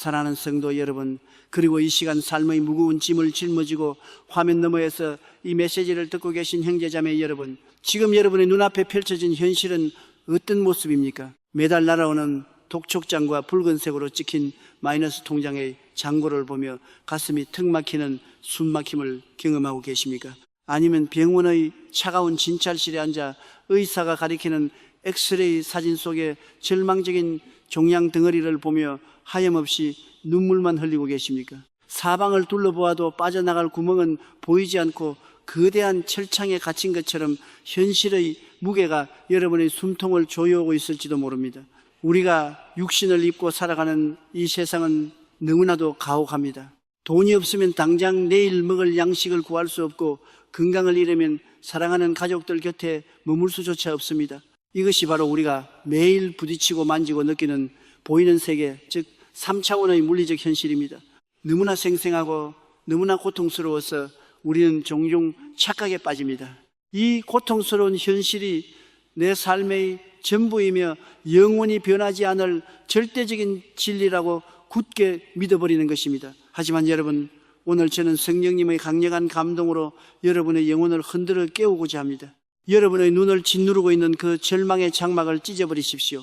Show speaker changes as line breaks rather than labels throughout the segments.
사랑하는 성도 여러분, 그리고 이 시간 삶의 무거운 짐을 짊어지고 화면 너머에서 이 메시지를 듣고 계신 형제자매 여러분, 지금 여러분의 눈앞에 펼쳐진 현실은 어떤 모습입니까? 매달 날아오는 독촉장과 붉은색으로 찍힌 마이너스 통장의 잔고를 보며 가슴이 턱 막히는 숨막힘을 경험하고 계십니까? 아니면 병원의 차가운 진찰실에 앉아 의사가 가리키는 엑스레이 사진 속에 절망적인 종양 덩어리를 보며 하염없이 눈물만 흘리고 계십니까? 사방을 둘러보아도 빠져나갈 구멍은 보이지 않고 거대한 철창에 갇힌 것처럼 현실의 무게가 여러분의 숨통을 조여오고 있을지도 모릅니다. 우리가 육신을 입고 살아가는 이 세상은 너무나도 가혹합니다. 돈이 없으면 당장 내일 먹을 양식을 구할 수 없고, 건강을 잃으면 사랑하는 가족들 곁에 머물 수조차 없습니다. 이것이 바로 우리가 매일 부딪히고 만지고 느끼는 보이는 세계, 즉 3차원의 물리적 현실입니다. 너무나 생생하고 너무나 고통스러워서 우리는 종종 착각에 빠집니다. 이 고통스러운 현실이 내 삶의 전부이며 영원히 변하지 않을 절대적인 진리라고 굳게 믿어버리는 것입니다. 하지만 여러분, 오늘 저는 성령님의 강력한 감동으로 여러분의 영혼을 흔들어 깨우고자 합니다. 여러분의 눈을 짓누르고 있는 그 절망의 장막을 찢어버리십시오.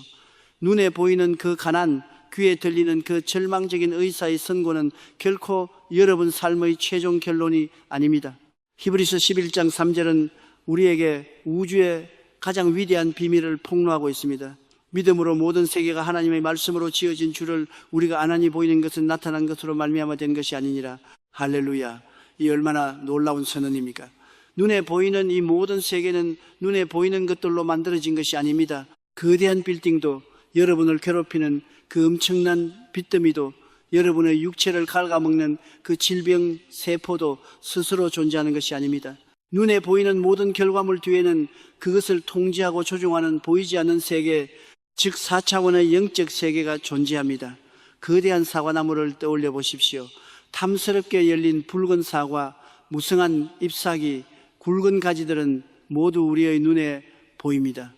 눈에 보이는 그 가난, 귀에 들리는 그 절망적인 의사의 선고는 결코 여러분 삶의 최종 결론이 아닙니다. 히브리서 11장 3절은 우리에게 우주의 가장 위대한 비밀을 폭로하고 있습니다. 믿음으로 모든 세계가 하나님의 말씀으로 지어진 줄을 우리가 아나니 보이는 것은 나타난 것으로 말미암아 된 것이 아니니라. 할렐루야. 이 얼마나 놀라운 선언입니까? 눈에 보이는 이 모든 세계는 눈에 보이는 것들로 만들어진 것이 아닙니다. 거대한 빌딩도, 여러분을 괴롭히는 그 엄청난 빚더미도, 여러분의 육체를 갉아먹는 그 질병 세포도 스스로 존재하는 것이 아닙니다. 눈에 보이는 모든 결과물 뒤에는 그것을 통제하고 조종하는 보이지 않는 세계, 즉 4차원의 영적 세계가 존재합니다. 거대한 사과나무를 떠올려 보십시오. 탐스럽게 열린 붉은 사과, 무성한 잎사귀, 굵은 가지들은 모두 우리의 눈에 보입니다.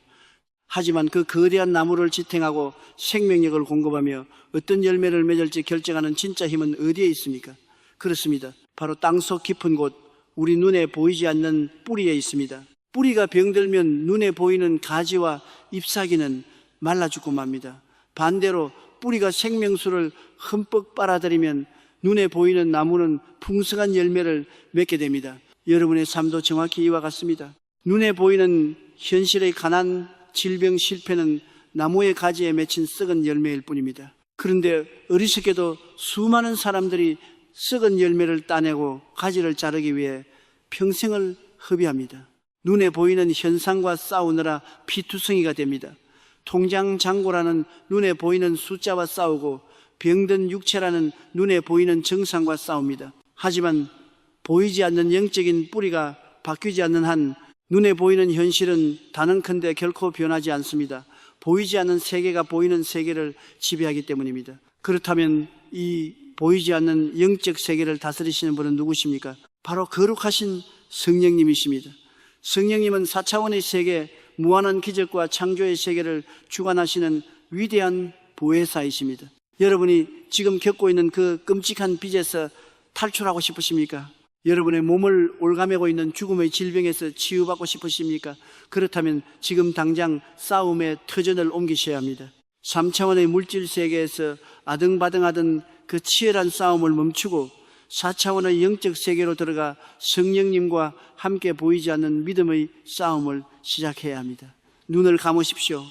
하지만 그 거대한 나무를 지탱하고 생명력을 공급하며 어떤 열매를 맺을지 결정하는 진짜 힘은 어디에 있습니까? 그렇습니다. 바로 땅속 깊은 곳, 우리 눈에 보이지 않는 뿌리에 있습니다. 뿌리가 병들면 눈에 보이는 가지와 잎사귀는 말라 죽고 맙니다. 반대로 뿌리가 생명수를 흠뻑 빨아들이면 눈에 보이는 나무는 풍성한 열매를 맺게 됩니다. 여러분의 삶도 정확히 이와 같습니다. 눈에 보이는 현실의 가난, 질병, 실패는 나무의 가지에 맺힌 썩은 열매일 뿐입니다. 그런데 어리석게도 수많은 사람들이 썩은 열매를 따내고 가지를 자르기 위해 평생을 허비합니다. 눈에 보이는 현상과 싸우느라 피투성이가 됩니다. 통장 잔고라는 눈에 보이는 숫자와 싸우고 병든 육체라는 눈에 보이는 증상과 싸웁니다. 하지만 보이지 않는 영적인 뿌리가 바뀌지 않는 한 눈에 보이는 현실은 단언컨대 결코 변하지 않습니다. 보이지 않는 세계가 보이는 세계를 지배하기 때문입니다. 그렇다면 이 보이지 않는 영적 세계를 다스리시는 분은 누구십니까? 바로 거룩하신 성령님이십니다. 성령님은 4차원의 세계, 무한한 기적과 창조의 세계를 주관하시는 위대한 보혜사이십니다. 여러분이 지금 겪고 있는 그 끔찍한 빚에서 탈출하고 싶으십니까? 여러분의 몸을 올가매고 있는 죽음의 질병에서 치유받고 싶으십니까? 그렇다면 지금 당장 싸움의 터전을 옮기셔야 합니다. 3차원의 물질 세계에서 아등바등하던 그 치열한 싸움을 멈추고 4차원의 영적 세계로 들어가 성령님과 함께 보이지 않는 믿음의 싸움을 시작해야 합니다. 눈을 감으십시오.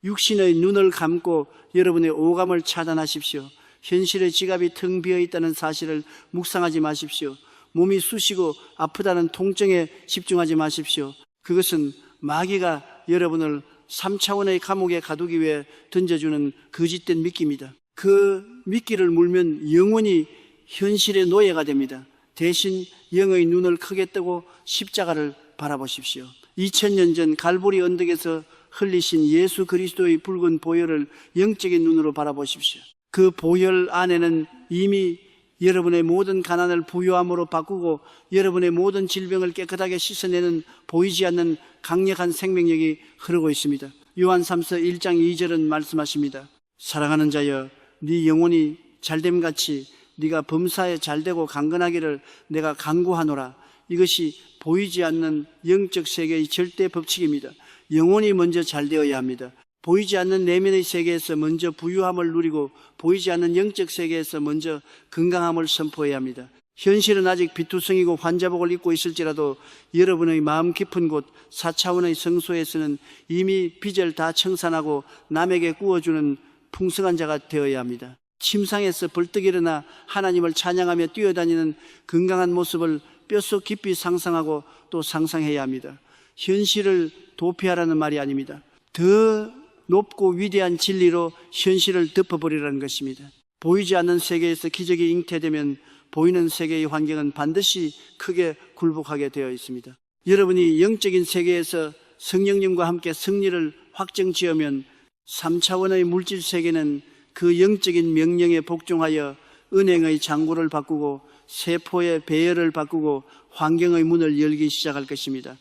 육신의 눈을 감고 여러분의 오감을 차단하십시오. 현실의 지갑이 텅 비어 있다는 사실을 묵상하지 마십시오. 몸이 쑤시고 아프다는 통증에 집중하지 마십시오. 그것은 마귀가 여러분을 3차원의 감옥에 가두기 위해 던져주는 거짓된 미끼입니다. 그 미끼를 물면 영원히 현실의 노예가 됩니다. 대신 영의 눈을 크게 뜨고 십자가를 바라보십시오. 2000년 전 갈보리 언덕에서 흘리신 예수 그리스도의 붉은 보혈을 영적인 눈으로 바라보십시오. 그 보혈 안에는 이미 여러분의 모든 가난을 부유함으로 바꾸고 여러분의 모든 질병을 깨끗하게 씻어내는 보이지 않는 강력한 생명력이 흐르고 있습니다. 요한 3서 1장 2절은 말씀하십니다. 사랑하는 자여, 네 영혼이 잘됨같이 네가 범사에 잘되고 강건하기를 내가 간구하노라. 이것이 보이지 않는 영적 세계의 절대 법칙입니다. 영혼이 먼저 잘되어야 합니다. 보이지 않는 내면의 세계에서 먼저 부유함을 누리고 보이지 않는 영적 세계에서 먼저 건강함을 선포해야 합니다. 현실은 아직 비투성이고 환자복을 입고 있을지라도 여러분의 마음 깊은 곳 4차원의 성소에서는 이미 빚을 다 청산하고 남에게 구워주는 풍성한 자가 되어야 합니다. 침상에서 벌떡 일어나 하나님을 찬양하며 뛰어다니는 건강한 모습을 뼛속 깊이 상상하고 또 상상해야 합니다. 현실을 도피하라는 말이 아닙니다. 더 높고 위대한 진리로 현실을 덮어버리라는 것입니다. 보이지 않는 세계에서 기적이 잉태되면 보이는 세계의 환경은 반드시 크게 굴복하게 되어 있습니다. 여러분이 영적인 세계에서 성령님과 함께 승리를 확정지으면 3차원의 물질 세계는 그 영적인 명령에 복종하여 은행의 잔고를 바꾸고 세포의 배열을 바꾸고 환경의 문을 열기 시작할 것입니다.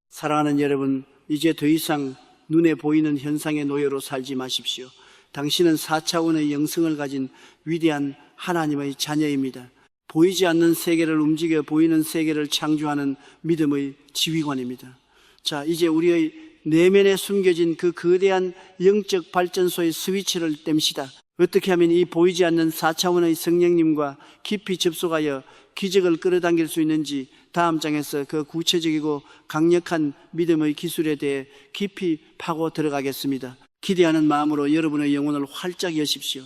사랑하는 여러분, 이제 더 이상 눈에 보이는 현상의 노예로 살지 마십시오. 당신은 4차원의 영성을 가진 위대한 하나님의 자녀입니다. 보이지 않는 세계를 움직여 보이는 세계를 창조하는 믿음의 지휘관입니다. 자, 이제 우리의 내면에 숨겨진 그 거대한 영적 발전소의 스위치를 뗍시다. 어떻게 하면 이 보이지 않는 4차원의 성령님과 깊이 접속하여 기적을 끌어당길 수 있는지 다음 장에서 그 구체적이고 강력한 믿음의 기술에 대해 깊이 파고 들어가겠습니다. 기대하는 마음으로 여러분의 영혼을 활짝 여십시오.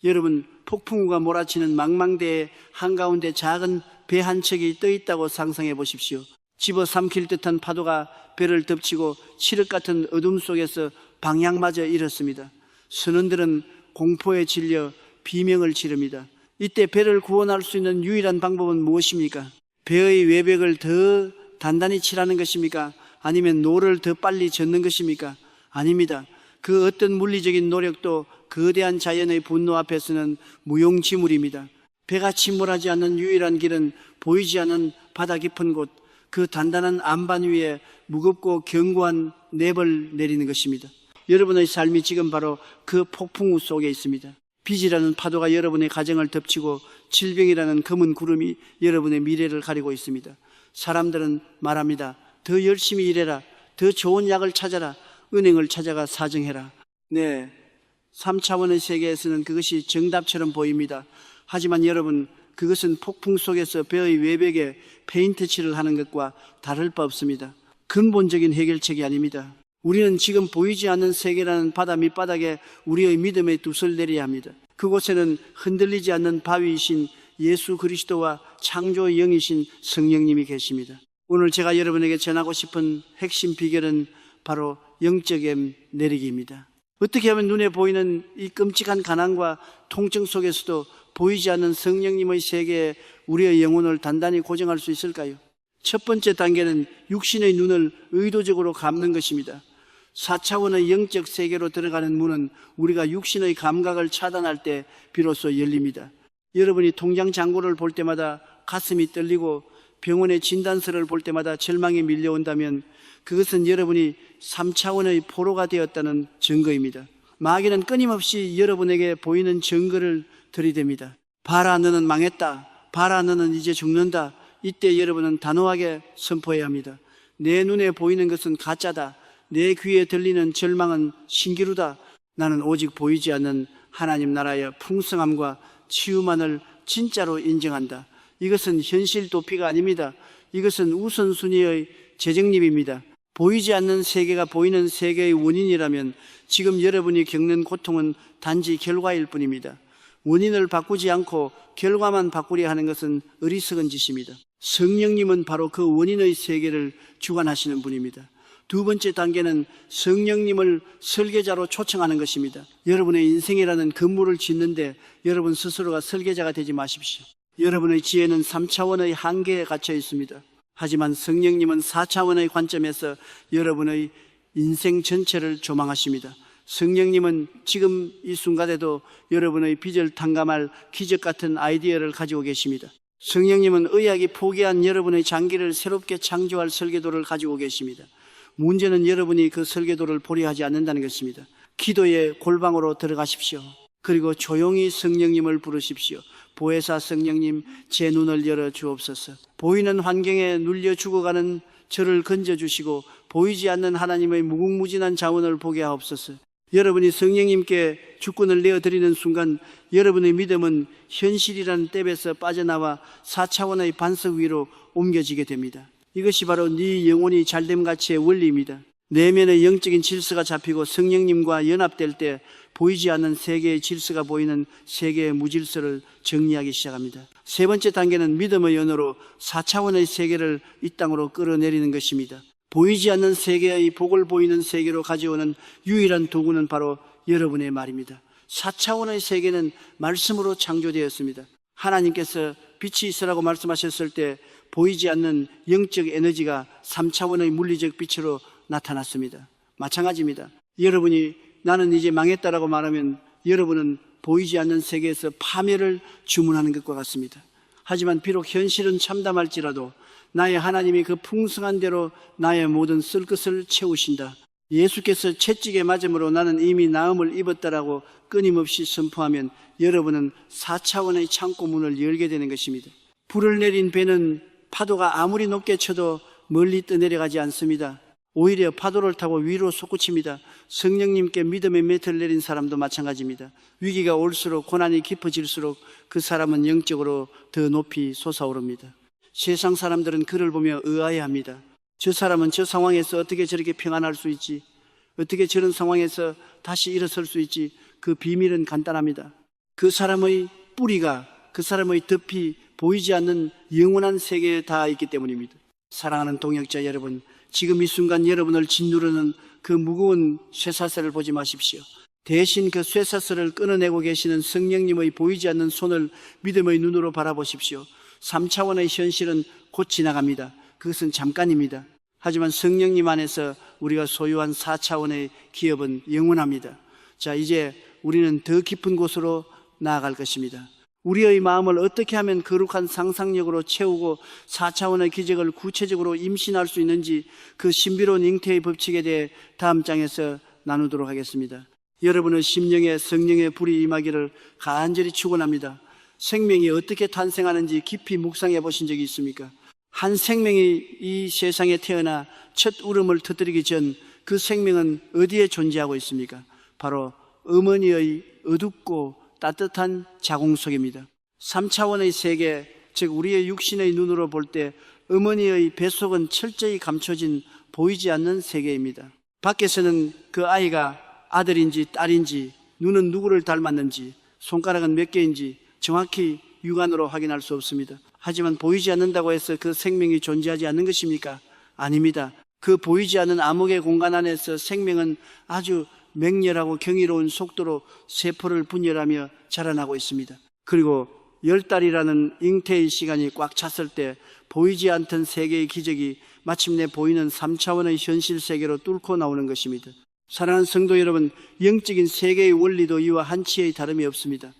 여러분, 폭풍우가 몰아치는 망망대해 한가운데 작은 배 한 척이 떠 있다고 상상해 보십시오. 집어삼킬 듯한 파도가 배를 덮치고 칠흑 같은 어둠 속에서 방향마저 잃었습니다. 선원들은 공포에 질려 비명을 지릅니다. 이때 배를 구원할 수 있는 유일한 방법은 무엇입니까? 배의 외벽을 더 단단히 칠하는 것입니까? 아니면 노를 더 빨리 젓는 것입니까? 아닙니다. 그 어떤 물리적인 노력도 거대한 자연의 분노 앞에서는 무용지물입니다. 배가 침몰하지 않는 유일한 길은 보이지 않는 바다 깊은 곳, 그 단단한 안반 위에 무겁고 견고한 냅을 내리는 것입니다. 여러분의 삶이 지금 바로 그 폭풍우 속에 있습니다. 빚이라는 파도가 여러분의 가정을 덮치고 질병이라는 검은 구름이 여러분의 미래를 가리고 있습니다. 사람들은 말합니다. 더 열심히 일해라. 더 좋은 약을 찾아라. 은행을 찾아가 사정해라. 네, 3차원의 세계에서는 그것이 정답처럼 보입니다. 하지만 여러분, 그것은 폭풍 속에서 배의 외벽에 페인트 칠을 하는 것과 다를 바 없습니다. 근본적인 해결책이 아닙니다. 우리는 지금 보이지 않는 세계라는 바다 밑바닥에 우리의 믿음의 돛을 내려야 합니다. 그곳에는 흔들리지 않는 바위이신 예수 그리스도와 창조의 영이신 성령님이 계십니다. 오늘 제가 여러분에게 전하고 싶은 핵심 비결은 바로 영적인 내리기입니다. 어떻게 하면 눈에 보이는 이 끔찍한 가난과 통증 속에서도 보이지 않는 성령님의 세계에 우리의 영혼을 단단히 고정할 수 있을까요? 첫 번째 단계는 육신의 눈을 의도적으로 감는 것입니다. 4차원의 영적 세계로 들어가는 문은 우리가 육신의 감각을 차단할 때 비로소 열립니다. 여러분이 통장 잔고를 볼 때마다 가슴이 떨리고 병원의 진단서를 볼 때마다 절망이 밀려온다면 그것은 여러분이 3차원의 포로가 되었다는 증거입니다. 마귀는 끊임없이 여러분에게 보이는 증거를 들이댑니다. 봐라, 너는 망했다. 봐라, 너는 이제 죽는다. 이때 여러분은 단호하게 선포해야 합니다. 내 눈에 보이는 것은 가짜다. 내 귀에 들리는 절망은 신기루다. 나는 오직 보이지 않는 하나님 나라의 풍성함과 치유만을 진짜로 인정한다. 이것은 현실 도피가 아닙니다. 이것은 우선순위의 재정립입니다. 보이지 않는 세계가 보이는 세계의 원인이라면 지금 여러분이 겪는 고통은 단지 결과일 뿐입니다. 원인을 바꾸지 않고 결과만 바꾸려 하는 것은 어리석은 짓입니다. 성령님은 바로 그 원인의 세계를 주관하시는 분입니다. 두 번째 단계는 성령님을 설계자로 초청하는 것입니다. 여러분의 인생이라는 건물을 짓는데 여러분 스스로가 설계자가 되지 마십시오. 여러분의 지혜는 3차원의 한계에 갇혀 있습니다. 하지만 성령님은 4차원의 관점에서 여러분의 인생 전체를 조망하십니다. 성령님은 지금 이 순간에도 여러분의 빚을 탕감할 기적 같은 아이디어를 가지고 계십니다. 성령님은 의학이 포기한 여러분의 장기를 새롭게 창조할 설계도를 가지고 계십니다. 문제는 여러분이 그 설계도를 보려하지 않는다는 것입니다. 기도의 골방으로 들어가십시오. 그리고 조용히 성령님을 부르십시오. 보혜사 성령님, 제 눈을 열어 주옵소서. 보이는 환경에 눌려 죽어가는 저를 건져주시고 보이지 않는 하나님의 무궁무진한 자원을 보게 하옵소서. 여러분이 성령님께 주권을 내어드리는 순간 여러분의 믿음은 현실이라는 뗏에서 빠져나와 4차원의 반석 위로 옮겨지게 됩니다. 이것이 바로 네 영혼이 잘됨 가치의 원리입니다. 내면의 영적인 질서가 잡히고 성령님과 연합될 때 보이지 않는 세계의 질서가 보이는 세계의 무질서를 정리하기 시작합니다. 세 번째 단계는 믿음의 언어로 4차원의 세계를 이 땅으로 끌어내리는 것입니다. 보이지 않는 세계의 복을 보이는 세계로 가져오는 유일한 도구는 바로 여러분의 말입니다. 4차원의 세계는 말씀으로 창조되었습니다. 하나님께서 빛이 있으라고 말씀하셨을 때 보이지 않는 영적 에너지가 3차원의 물리적 빛으로 나타났습니다. 마찬가지입니다. 여러분이 나는 이제 망했다라고 말하면 여러분은 보이지 않는 세계에서 파멸을 주문하는 것과 같습니다. 하지만 비록 현실은 참담할지라도 나의 하나님이 그 풍성한 대로 나의 모든 쓸 것을 채우신다. 예수께서 채찍에 맞음으로 나는 이미 나음을 입었다라고 끊임없이 선포하면 여러분은 4차원의 창고 문을 열게 되는 것입니다. 불을 내린 배는 파도가 아무리 높게 쳐도 멀리 떠내려가지 않습니다. 오히려 파도를 타고 위로 솟구칩니다. 성령님께 믿음의 맷을 내린 사람도 마찬가지입니다. 위기가 올수록 고난이 깊어질수록 그 사람은 영적으로 더 높이 솟아오릅니다. 세상 사람들은 그를 보며 의아해합니다. 저 사람은 저 상황에서 어떻게 저렇게 평안할 수 있지? 어떻게 저런 상황에서 다시 일어설 수 있지? 그 비밀은 간단합니다. 그 사람의 뿌리가, 그 사람의 덮이 보이지 않는 영원한 세계에 닿아 있기 때문입니다. 사랑하는 동역자 여러분, 지금 이 순간 여러분을 짓누르는 그 무거운 쇠사슬을 보지 마십시오. 대신 그 쇠사슬을 끊어내고 계시는 성령님의 보이지 않는 손을 믿음의 눈으로 바라보십시오. 3차원의 현실은 곧 지나갑니다. 그것은 잠깐입니다. 하지만 성령님 안에서 우리가 소유한 4차원의 기업은 영원합니다. 자, 이제 우리는 더 깊은 곳으로 나아갈 것입니다. 우리의 마음을 어떻게 하면 거룩한 상상력으로 채우고 4차원의 기적을 구체적으로 임신할 수 있는지 그 신비로운 잉태의 법칙에 대해 다음 장에서 나누도록 하겠습니다. 여러분의 심령에 성령의 불이 임하기를 간절히 축원합니다. 생명이 어떻게 탄생하는지 깊이 묵상해 보신 적이 있습니까? 한 생명이 이 세상에 태어나 첫 울음을 터뜨리기 전 그 생명은 어디에 존재하고 있습니까? 바로 어머니의 어둡고 따뜻한 자궁 속입니다. 3차원의 세계, 즉 우리의 육신의 눈으로 볼 때 어머니의 뱃속은 철저히 감춰진 보이지 않는 세계입니다. 밖에서는 그 아이가 아들인지 딸인지, 눈은 누구를 닮았는지, 손가락은 몇 개인지 정확히 육안으로 확인할 수 없습니다. 하지만 보이지 않는다고 해서 그 생명이 존재하지 않는 것입니까? 아닙니다. 그 보이지 않는 암흑의 공간 안에서 생명은 아주 맹렬하고 경이로운 속도로 세포를 분열하며 자라나고 있습니다. 그리고 10달이라는 잉태의 시간이 꽉 찼을 때 보이지 않던 세계의 기적이 마침내 보이는 3차원의 현실 세계로 뚫고 나오는 것입니다. 사랑하는 성도 여러분, 영적인 세계의 원리도 이와 한치의 다름이 없습니다.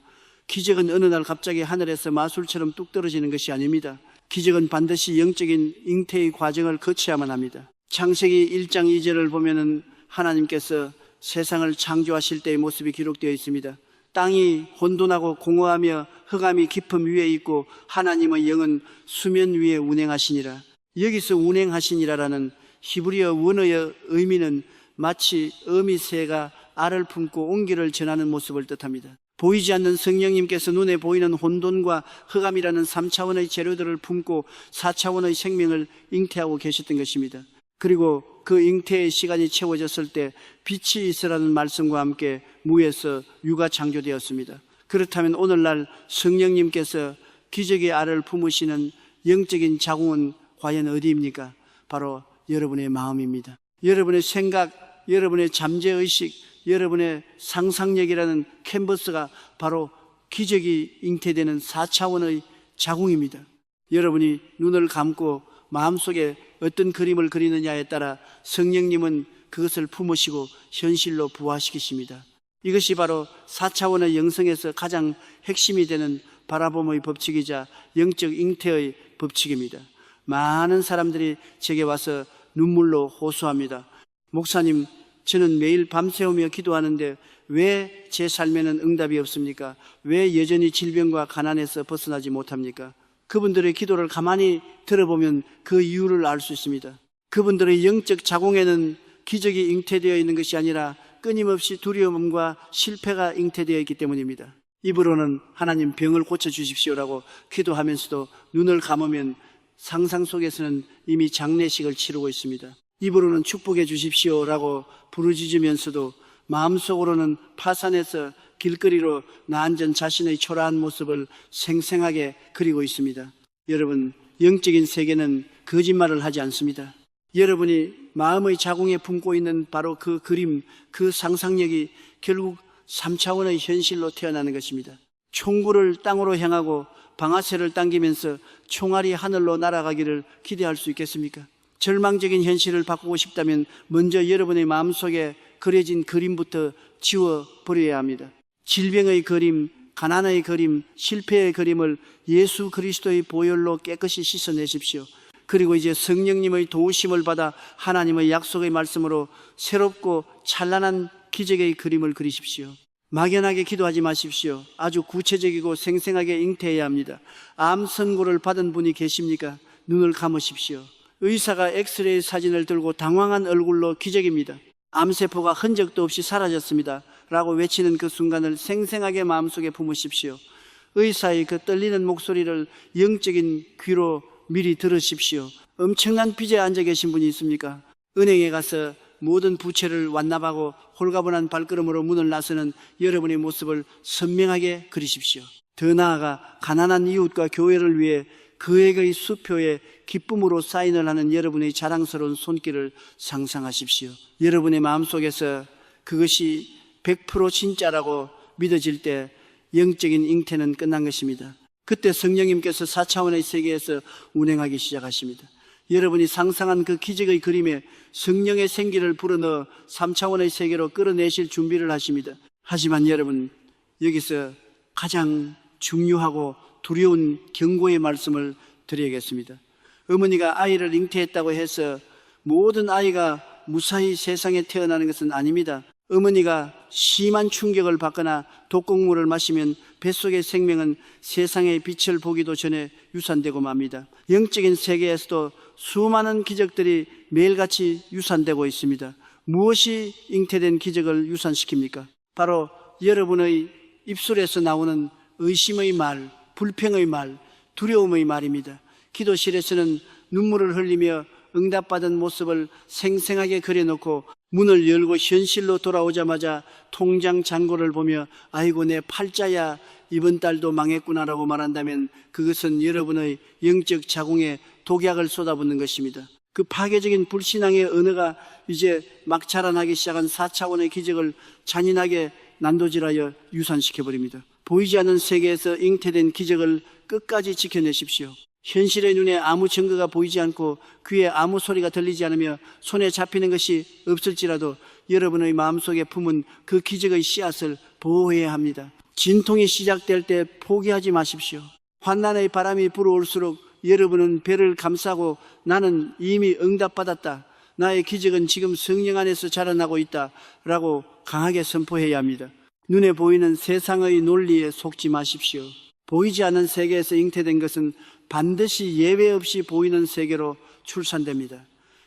기적은 어느 날 갑자기 하늘에서 마술처럼 뚝 떨어지는 것이 아닙니다. 기적은 반드시 영적인 잉태의 과정을 거쳐야만 합니다. 창세기 1장 2절을 보면은 하나님께서 세상을 창조하실 때의 모습이 기록되어 있습니다. 땅이 혼돈하고 공허하며 흑암이 깊음 위에 있고 하나님의 영은 수면 위에 운행하시니라. 여기서 운행하시니라라는 히브리어 원어의 의미는 마치 어미새가 알을 품고 온기를 전하는 모습을 뜻합니다. 보이지 않는 성령님께서 눈에 보이는 혼돈과 흑암이라는 3차원의 재료들을 품고 4차원의 생명을 잉태하고 계셨던 것입니다. 그리고 그 잉태의 시간이 채워졌을 때 빛이 있으라는 말씀과 함께 무에서 유가 창조되었습니다. 그렇다면 오늘날 성령님께서 기적의 알을 품으시는 영적인 자궁은 과연 어디입니까? 바로 여러분의 마음입니다. 여러분의 생각, 여러분의 잠재의식, 여러분의 상상력이라는 캔버스가 바로 기적이 잉태되는 4차원의 자궁입니다. 여러분이 눈을 감고 마음속에 어떤 그림을 그리느냐에 따라 성령님은 그것을 품으시고 현실로 부화시키십니다. 이것이 바로 4차원의 영성에서 가장 핵심이 되는 바라봄의 법칙이자 영적 잉태의 법칙입니다. 많은 사람들이 제게 와서 눈물로 호소합니다. 목사님, 저는 매일 밤새우며 기도하는데 왜 제 삶에는 응답이 없습니까? 왜 여전히 질병과 가난에서 벗어나지 못합니까? 그분들의 기도를 가만히 들어보면 그 이유를 알 수 있습니다. 그분들의 영적 자궁에는 기적이 잉태되어 있는 것이 아니라 끊임없이 두려움과 실패가 잉태되어 있기 때문입니다. 입으로는 하나님 병을 고쳐주십시오라고 기도하면서도 눈을 감으면 상상 속에서는 이미 장례식을 치르고 있습니다. 입으로는 축복해 주십시오라고 부르짖으면서도 마음속으로는 파산해서 길거리로 나앉은 자신의 초라한 모습을 생생하게 그리고 있습니다. 여러분, 영적인 세계는 거짓말을 하지 않습니다. 여러분이 마음의 자궁에 품고 있는 바로 그 그림, 그 상상력이 결국 3차원의 현실로 태어나는 것입니다. 총구를 땅으로 향하고 방아쇠를 당기면서 총알이 하늘로 날아가기를 기대할 수 있겠습니까? 절망적인 현실을 바꾸고 싶다면 먼저 여러분의 마음속에 그려진 그림부터 지워버려야 합니다. 질병의 그림, 가난의 그림, 실패의 그림을 예수 그리스도의 보혈로 깨끗이 씻어내십시오. 그리고 이제 성령님의 도우심을 받아 하나님의 약속의 말씀으로 새롭고 찬란한 기적의 그림을 그리십시오. 막연하게 기도하지 마십시오. 아주 구체적이고 생생하게 잉태해야 합니다. 암 선고를 받은 분이 계십니까? 눈을 감으십시오. 의사가 엑스레이 사진을 들고 당황한 얼굴로 기적입니다. 암세포가 흔적도 없이 사라졌습니다 라고 외치는 그 순간을 생생하게 마음속에 품으십시오. 의사의 그 떨리는 목소리를 영적인 귀로 미리 들으십시오. 엄청난 빚에 앉아 계신 분이 있습니까? 은행에 가서 모든 부채를 완납하고 홀가분한 발걸음으로 문을 나서는 여러분의 모습을 선명하게 그리십시오. 더 나아가 가난한 이웃과 교회를 위해 거액의 수표에 기쁨으로 사인을 하는 여러분의 자랑스러운 손길을 상상하십시오. 여러분의 마음속에서 그것이 100% 진짜라고 믿어질 때 영적인 잉태는 끝난 것입니다. 그때 성령님께서 4차원의 세계에서 운행하기 시작하십니다. 여러분이 상상한 그 기적의 그림에 성령의 생기를 불어넣어 3차원의 세계로 끌어내실 준비를 하십니다. 하지만 여러분, 여기서 가장 중요하고 두려운 경고의 말씀을 드려야겠습니다. 어머니가 아이를 잉태했다고 해서 모든 아이가 무사히 세상에 태어나는 것은 아닙니다. 어머니가 심한 충격을 받거나 독극물을 마시면 뱃속의 생명은 세상의 빛을 보기도 전에 유산되고 맙니다. 영적인 세계에서도 수많은 기적들이 매일같이 유산되고 있습니다. 무엇이 잉태된 기적을 유산시킵니까? 바로 여러분의 입술에서 나오는 의심의 말, 불평의 말, 두려움의 말입니다. 기도실에서는 눈물을 흘리며 응답받은 모습을 생생하게 그려놓고 문을 열고 현실로 돌아오자마자 통장 잔고를 보며 아이고 내 팔자야 이번 달도 망했구나라고 말한다면 그것은 여러분의 영적 자궁에 독약을 쏟아붓는 것입니다. 그 파괴적인 불신앙의 언어가 이제 막 자라나기 시작한 4차원의 기적을 잔인하게 난도질하여 유산시켜버립니다. 보이지 않는 세계에서 잉태된 기적을 끝까지 지켜내십시오. 현실의 눈에 아무 증거가 보이지 않고 귀에 아무 소리가 들리지 않으며 손에 잡히는 것이 없을지라도 여러분의 마음속에 품은 그 기적의 씨앗을 보호해야 합니다. 진통이 시작될 때 포기하지 마십시오. 환난의 바람이 불어올수록 여러분은 배를 감싸고 나는 이미 응답받았다. 나의 기적은 지금 성령 안에서 자라나고 있다 라고 강하게 선포해야 합니다. 눈에 보이는 세상의 논리에 속지 마십시오. 보이지 않는 세계에서 잉태된 것은 반드시 예외 없이 보이는 세계로 출산됩니다.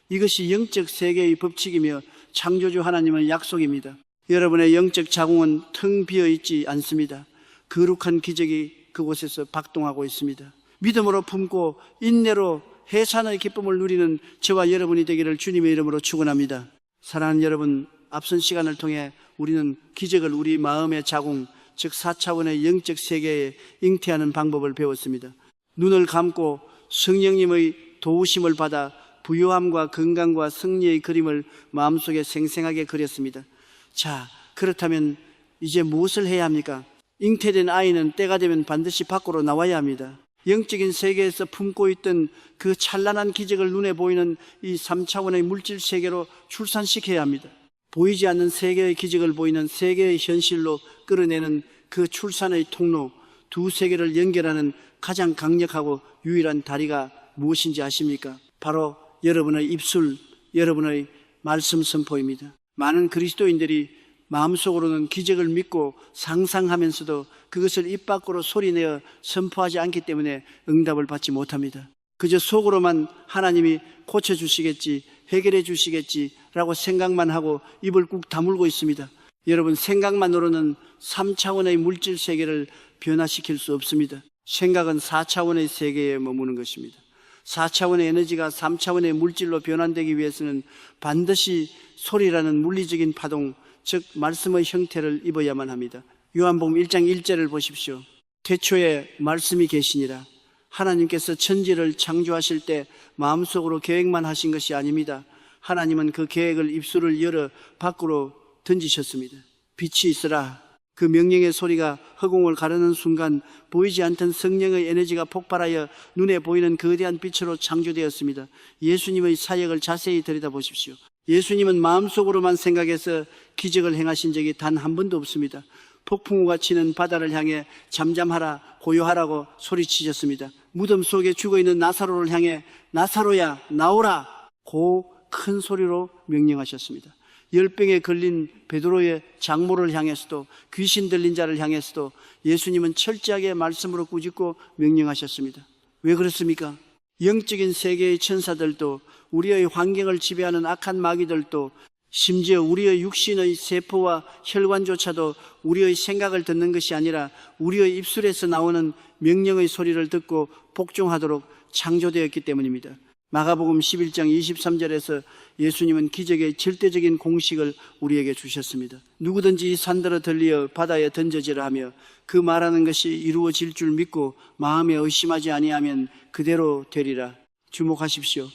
이것이 영적 세계의 법칙이며 창조주 하나님의 약속입니다. 여러분의 영적 자궁은 텅 비어 있지 않습니다. 거룩한 기적이 그곳에서 박동하고 있습니다. 믿음으로 품고 인내로 해산의 기쁨을 누리는 저와 여러분이 되기를 주님의 이름으로 축원합니다. 사랑하는 여러분, 앞선 시간을 통해 우리는 기적을 우리 마음의 자궁, 즉 4차원의 영적 세계에 잉태하는 방법을 배웠습니다. 눈을 감고 성령님의 도우심을 받아 부요함과 건강과 승리의 그림을 마음속에 생생하게 그렸습니다. 자, 그렇다면 이제 무엇을 해야 합니까? 잉태된 아이는 때가 되면 반드시 밖으로 나와야 합니다. 영적인 세계에서 품고 있던 그 찬란한 기적을 눈에 보이는 이 3차원의 물질 세계로 출산시켜야 합니다. 보이지 않는 세계의 기적을 보이는 세계의 현실로 끌어내는 그 출산의 통로, 두 세계를 연결하는 가장 강력하고 유일한 다리가 무엇인지 아십니까? 바로 여러분의 입술, 여러분의 말씀 선포입니다. 많은 그리스도인들이 마음속으로는 기적을 믿고 상상하면서도 그것을 입 밖으로 소리내어 선포하지 않기 때문에 응답을 받지 못합니다. 그저 속으로만 하나님이 고쳐주시겠지, 해결해 주시겠지라고 생각만 하고 입을 꾹 다물고 있습니다. 여러분, 생각만으로는 3차원의 물질 세계를 변화시킬 수 없습니다. 생각은 4차원의 세계에 머무는 것입니다. 4차원의 에너지가 3차원의 물질로 변환되기 위해서는 반드시 소리라는 물리적인 파동, 즉 말씀의 형태를 입어야만 합니다. 요한복음 1장 1절을 보십시오. 태초에 말씀이 계시니라. 하나님께서 천지를 창조하실 때 마음속으로 계획만 하신 것이 아닙니다. 하나님은 그 계획을 입술을 열어 밖으로 던지셨습니다. 빛이 있으라. 그 명령의 소리가 허공을 가르는 순간 보이지 않던 성령의 에너지가 폭발하여 눈에 보이는 거대한 빛으로 창조되었습니다. 예수님의 사역을 자세히 들여다보십시오. 예수님은 마음속으로만 생각해서 기적을 행하신 적이 단 한 번도 없습니다. 폭풍우가 치는 바다를 향해 잠잠하라, 고요하라고 소리치셨습니다. 무덤 속에 죽어있는 나사로를 향해 나사로야 나오라 고 큰 소리로 명령하셨습니다. 열병에 걸린 베드로의 장모를 향해서도, 귀신 들린 자를 향해서도 예수님은 철저하게 말씀으로 꾸짖고 명령하셨습니다. 왜 그렇습니까? 영적인 세계의 천사들도, 우리의 환경을 지배하는 악한 마귀들도, 심지어 우리의 육신의 세포와 혈관조차도 우리의 생각을 듣는 것이 아니라 우리의 입술에서 나오는 명령의 소리를 듣고 복종하도록 창조되었기 때문입니다. 마가복음 11장 23절에서 예수님은 기적의 절대적인 공식을 우리에게 주셨습니다. 누구든지 이 산들어 들리어 바다에 던져지라 하며 그 말하는 것이 이루어질 줄 믿고 마음에 의심하지 아니하면 그대로 되리라. 주목하십시오.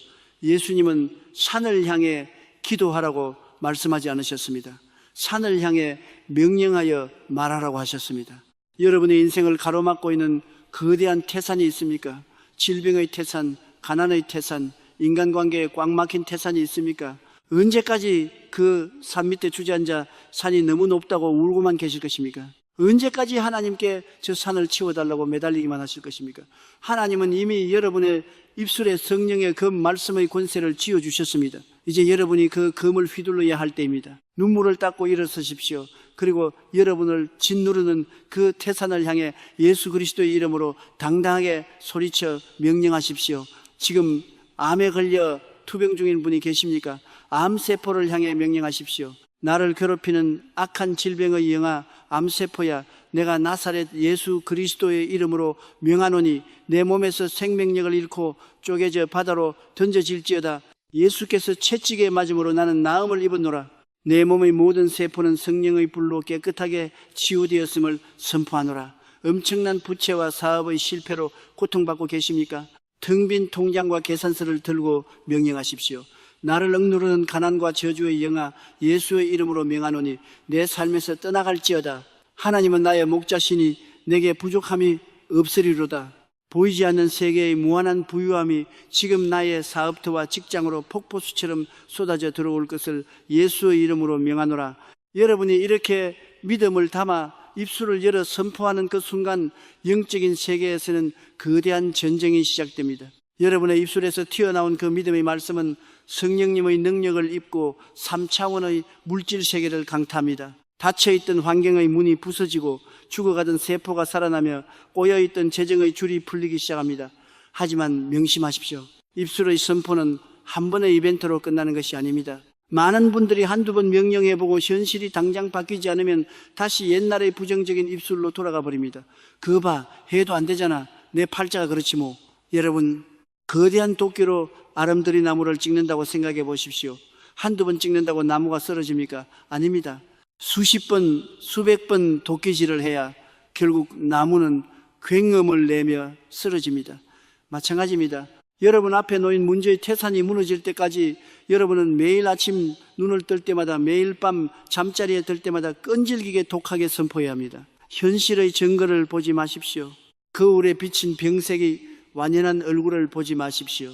예수님은 산을 향해 기도하라고 말씀하지 않으셨습니다. 산을 향해 명령하여 말하라고 하셨습니다. 여러분의 인생을 가로막고 있는 거대한 태산이 있습니까? 질병의 태산, 가난의 태산, 인간관계에 꽉 막힌 태산이 있습니까? 언제까지 그 산 밑에 주저앉아 산이 너무 높다고 울고만 계실 것입니까? 언제까지 하나님께 저 산을 치워달라고 매달리기만 하실 것입니까? 하나님은 이미 여러분의 입술에 성령의 그 말씀의 권세를 쥐어주셨습니다. 이제 여러분이 그 검을 휘둘러야 할 때입니다. 눈물을 닦고 일어서십시오. 그리고 여러분을 짓누르는 그 태산을 향해 예수 그리스도의 이름으로 당당하게 소리쳐 명령하십시오. 지금 암에 걸려 투병 중인 분이 계십니까? 암세포를 향해 명령하십시오. 나를 괴롭히는 악한 질병의 영아 암세포야, 내가 나사렛 예수 그리스도의 이름으로 명하노니 내 몸에서 생명력을 잃고 쪼개져 바다로 던져질지어다. 예수께서 채찍에 맞음으로 나는 나음을 입었노라. 내 몸의 모든 세포는 성령의 불로 깨끗하게 치유되었음을 선포하노라. 엄청난 부채와 사업의 실패로 고통받고 계십니까? 텅 빈 통장과 계산서를 들고 명령하십시오. 나를 억누르는 가난과 저주의 영아 예수의 이름으로 명하노니 내 삶에서 떠나갈지어다. 하나님은 나의 목자시니 내게 부족함이 없으리로다. 보이지 않는 세계의 무한한 부유함이 지금 나의 사업터와 직장으로 폭포수처럼 쏟아져 들어올 것을 예수의 이름으로 명하노라. 여러분이 이렇게 믿음을 담아 입술을 열어 선포하는 그 순간 영적인 세계에서는 거대한 전쟁이 시작됩니다. 여러분의 입술에서 튀어나온 그 믿음의 말씀은 성령님의 능력을 입고 3차원의 물질 세계를 강타합니다. 닫혀있던 환경의 문이 부서지고 죽어가던 세포가 살아나며 꼬여있던 재정의 줄이 풀리기 시작합니다. 하지만 명심하십시오. 입술의 선포는 한 번의 이벤트로 끝나는 것이 아닙니다. 많은 분들이 한두 번 명령해보고 현실이 당장 바뀌지 않으면 다시 옛날의 부정적인 입술로 돌아가 버립니다. 그거 봐, 해도 안 되잖아. 내 팔자가 그렇지 뭐. 여러분, 거대한 도끼로 아름드리 나무를 찍는다고 생각해 보십시오. 한두 번 찍는다고 나무가 쓰러집니까? 아닙니다. 수십 번, 수백 번 도끼질을 해야 결국 나무는 굉음을 내며 쓰러집니다. 마찬가지입니다. 여러분 앞에 놓인 문제의 태산이 무너질 때까지 여러분은 매일 아침 눈을 뜰 때마다, 매일 밤 잠자리에 들 때마다 끈질기게 독하게 선포해야 합니다. 현실의 증거를 보지 마십시오. 거울에 비친 병색이 완연한 얼굴을 보지 마십시오.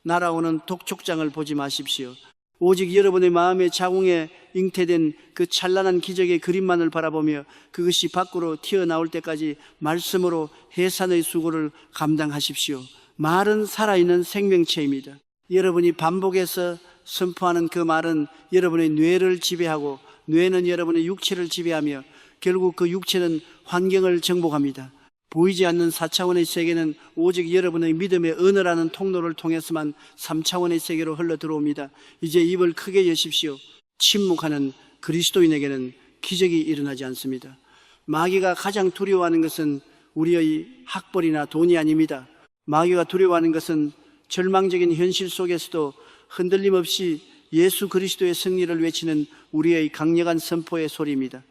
날아오는 독촉장을 보지 마십시오. 오직 여러분의 마음의 자궁에 잉태된 그 찬란한 기적의 그림만을 바라보며 그것이 밖으로 튀어나올 때까지 말씀으로 해산의 수고를 감당하십시오. 말은 살아있는 생명체입니다. 여러분이 반복해서 선포하는 그 말은 여러분의 뇌를 지배하고 뇌는 여러분의 육체를 지배하며 결국 그 육체는 환경을 정복합니다. 보이지 않는 4차원의 세계는 오직 여러분의 믿음의 언어라는 통로를 통해서만 3차원의 세계로 흘러 들어옵니다. 이제 입을 크게 여십시오. 침묵하는 그리스도인에게는 기적이 일어나지 않습니다. 마귀가 가장 두려워하는 것은 우리의 학벌이나 돈이 아닙니다. 마귀가 두려워하는 것은 절망적인 현실 속에서도 흔들림 없이 예수 그리스도의 승리를 외치는 우리의 강력한 선포의 소리입니다.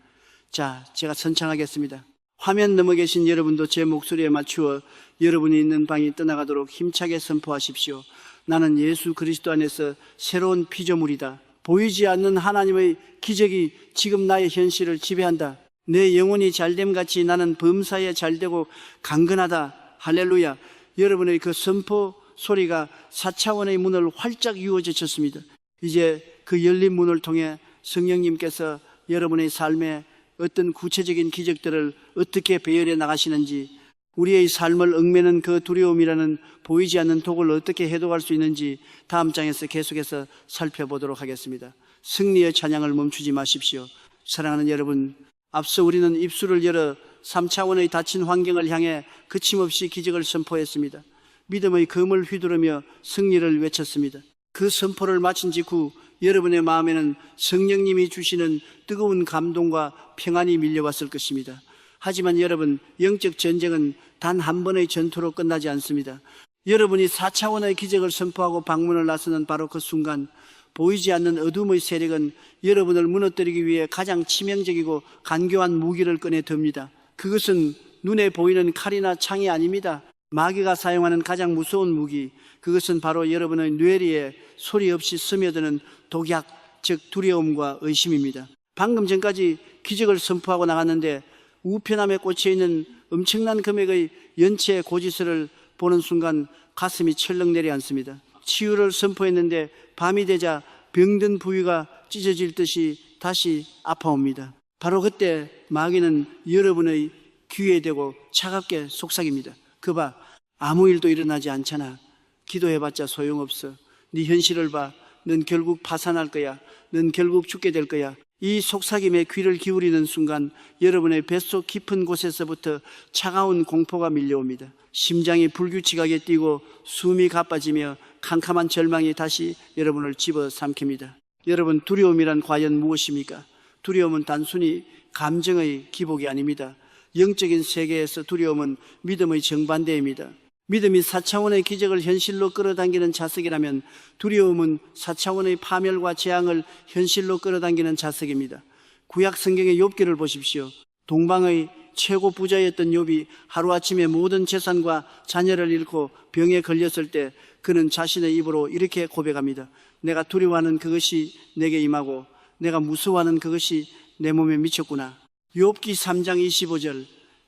자, 제가 선창하겠습니다. 화면 넘어 계신 여러분도 제 목소리에 맞추어 여러분이 있는 방이 떠나가도록 힘차게 선포하십시오. 나는 예수 그리스도 안에서 새로운 피조물이다. 보이지 않는 하나님의 기적이 지금 나의 현실을 지배한다. 내 영혼이 잘됨같이 나는 범사에 잘되고 강건하다. 할렐루야. 여러분의 그 선포 소리가 4차원의 문을 활짝 유어젖혔습니다. 이제 그 열린 문을 통해 성령님께서 여러분의 삶에 어떤 구체적인 기적들을 어떻게 배열해 나가시는지, 우리의 삶을 얽매는 그 두려움이라는 보이지 않는 독을 어떻게 해독할 수 있는지 다음 장에서 계속해서 살펴보도록 하겠습니다. 승리의 찬양을 멈추지 마십시오. 사랑하는 여러분, 앞서 우리는 입술을 열어 3차원의 닫힌 환경을 향해 그침없이 기적을 선포했습니다. 믿음의 금을 휘두르며 승리를 외쳤습니다. 그 선포를 마친 직후 여러분의 마음에는 성령님이 주시는 뜨거운 감동과 평안이 밀려왔을 것입니다. 하지만 여러분, 영적 전쟁은 단 한 번의 전투로 끝나지 않습니다. 여러분이 4차원의 기적을 선포하고 방문을 나서는 바로 그 순간 보이지 않는 어둠의 세력은 여러분을 무너뜨리기 위해 가장 치명적이고 간교한 무기를 꺼내 듭니다. 그것은 눈에 보이는 칼이나 창이 아닙니다. 마귀가 사용하는 가장 무서운 무기, 그것은 바로 여러분의 뇌리에 소리 없이 스며드는 독약, 즉 두려움과 의심입니다. 방금 전까지 기적을 선포하고 나갔는데 우편함에 꽂혀있는 엄청난 금액의 연체 고지서를 보는 순간 가슴이 철렁 내려앉습니다. 치유를 선포했는데 밤이 되자 병든 부위가 찢어질 듯이 다시 아파옵니다. 바로 그때 마귀는 여러분의 귀에 대고 차갑게 속삭입니다. 그 봐, 아무 일도 일어나지 않잖아. 기도해봤자 소용없어. 네 현실을 봐. 넌 결국 파산할 거야. 넌 결국 죽게 될 거야. 이 속삭임에 귀를 기울이는 순간 여러분의 뱃속 깊은 곳에서부터 차가운 공포가 밀려옵니다. 심장이 불규칙하게 뛰고 숨이 가빠지며 캄캄한 절망이 다시 여러분을 집어삼킵니다. 여러분, 두려움이란 과연 무엇입니까? 두려움은 단순히 감정의 기복이 아닙니다. 영적인 세계에서 두려움은 믿음의 정반대입니다. 믿음이 4차원의 기적을 현실로 끌어당기는 자석이라면 두려움은 4차원의 파멸과 재앙을 현실로 끌어당기는 자석입니다. 구약 성경의 욥기를 보십시오. 동방의 최고 부자였던 욥이 하루아침에 모든 재산과 자녀를 잃고 병에 걸렸을 때 그는 자신의 입으로 이렇게 고백합니다. 내가 두려워하는 그것이 내게 임하고 내가 무서워하는 그것이 내 몸에 미쳤구나. 욥기 3장 25절,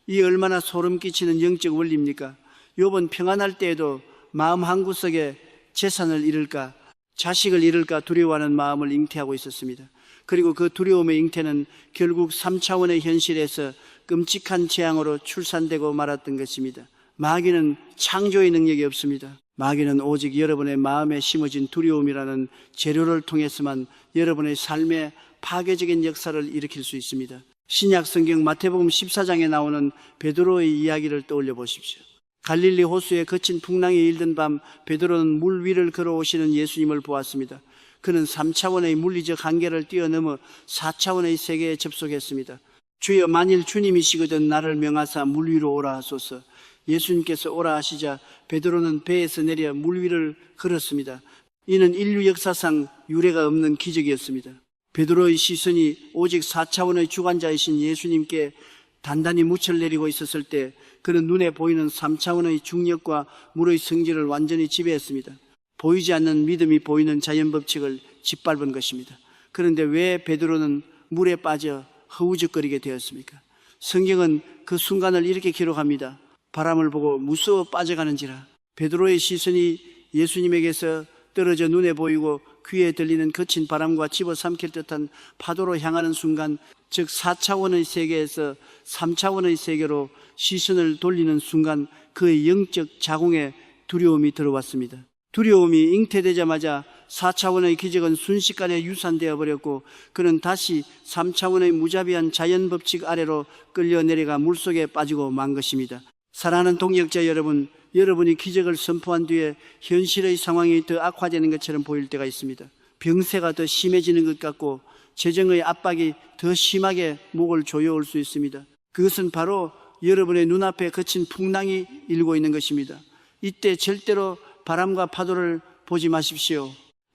이 얼마나 소름 끼치는 영적 원리입니까? 욥은 평안할 때에도 마음 한구석에 재산을 잃을까, 자식을 잃을까 두려워하는 마음을 잉태하고 있었습니다. 그리고 그 두려움의 잉태는 결국 3차원의 현실에서 끔찍한 재앙으로 출산되고 말았던 것입니다. 마귀는 창조의 능력이 없습니다. 마귀는 오직 여러분의 마음에 심어진 두려움이라는 재료를 통해서만 여러분의 삶에 파괴적인 역사를 일으킬 수 있습니다. 신약 성경 마태복음 14장에 나오는 베드로의 이야기를 떠올려 보십시오. 갈릴리 호수에 거친 풍랑이 일던 밤 베드로는 물 위를 걸어오시는 예수님을 보았습니다. 그는 3차원의 물리적 한계를 뛰어넘어 4차원의 세계에 접속했습니다. 주여, 만일 주님이시거든 나를 명하사 물 위로 오라 하소서. 예수님께서 오라 하시자 베드로는 배에서 내려 물 위를 걸었습니다. 이는 인류 역사상 유례가 없는 기적이었습니다. 베드로의 시선이 오직 4차원의 주관자이신 예수님께 단단히 묻혀를 내리고 있었을 때 그는 눈에 보이는 3차원의 중력과 물의 성질을 완전히 지배했습니다. 보이지 않는 믿음이 보이는 자연법칙을 짓밟은 것입니다. 그런데 왜 베드로는 물에 빠져 허우적거리게 되었습니까? 성경은 그 순간을 이렇게 기록합니다. 바람을 보고 무서워 빠져가는지라. 베드로의 시선이 예수님에게서 떨어져 눈에 보이고 귀에 들리는 거친 바람과 집어삼킬 듯한 파도로 향하는 순간, 즉 4차원의 세계에서 3차원의 세계로 시선을 돌리는 순간 그의 영적 자궁에 두려움이 들어왔습니다. 두려움이 잉태되자마자 4차원의 기적은 순식간에 유산되어 버렸고 그는 다시 3차원의 무자비한 자연 법칙 아래로 끌려 내려가 물속에 빠지고 만 것입니다. 사랑하는 동역자 여러분, 여러분이 기적을 선포한 뒤에 현실의 상황이 더 악화되는 것처럼 보일 때가 있습니다. 병세가 더 심해지는 것 같고 재정의 압박이 더 심하게 목을 조여올 수 있습니다. 그것은 바로 여러분의 눈앞에 거친 풍랑이 일고 있는 것입니다. 이때 절대로 바람과 파도를 보지 마십시오.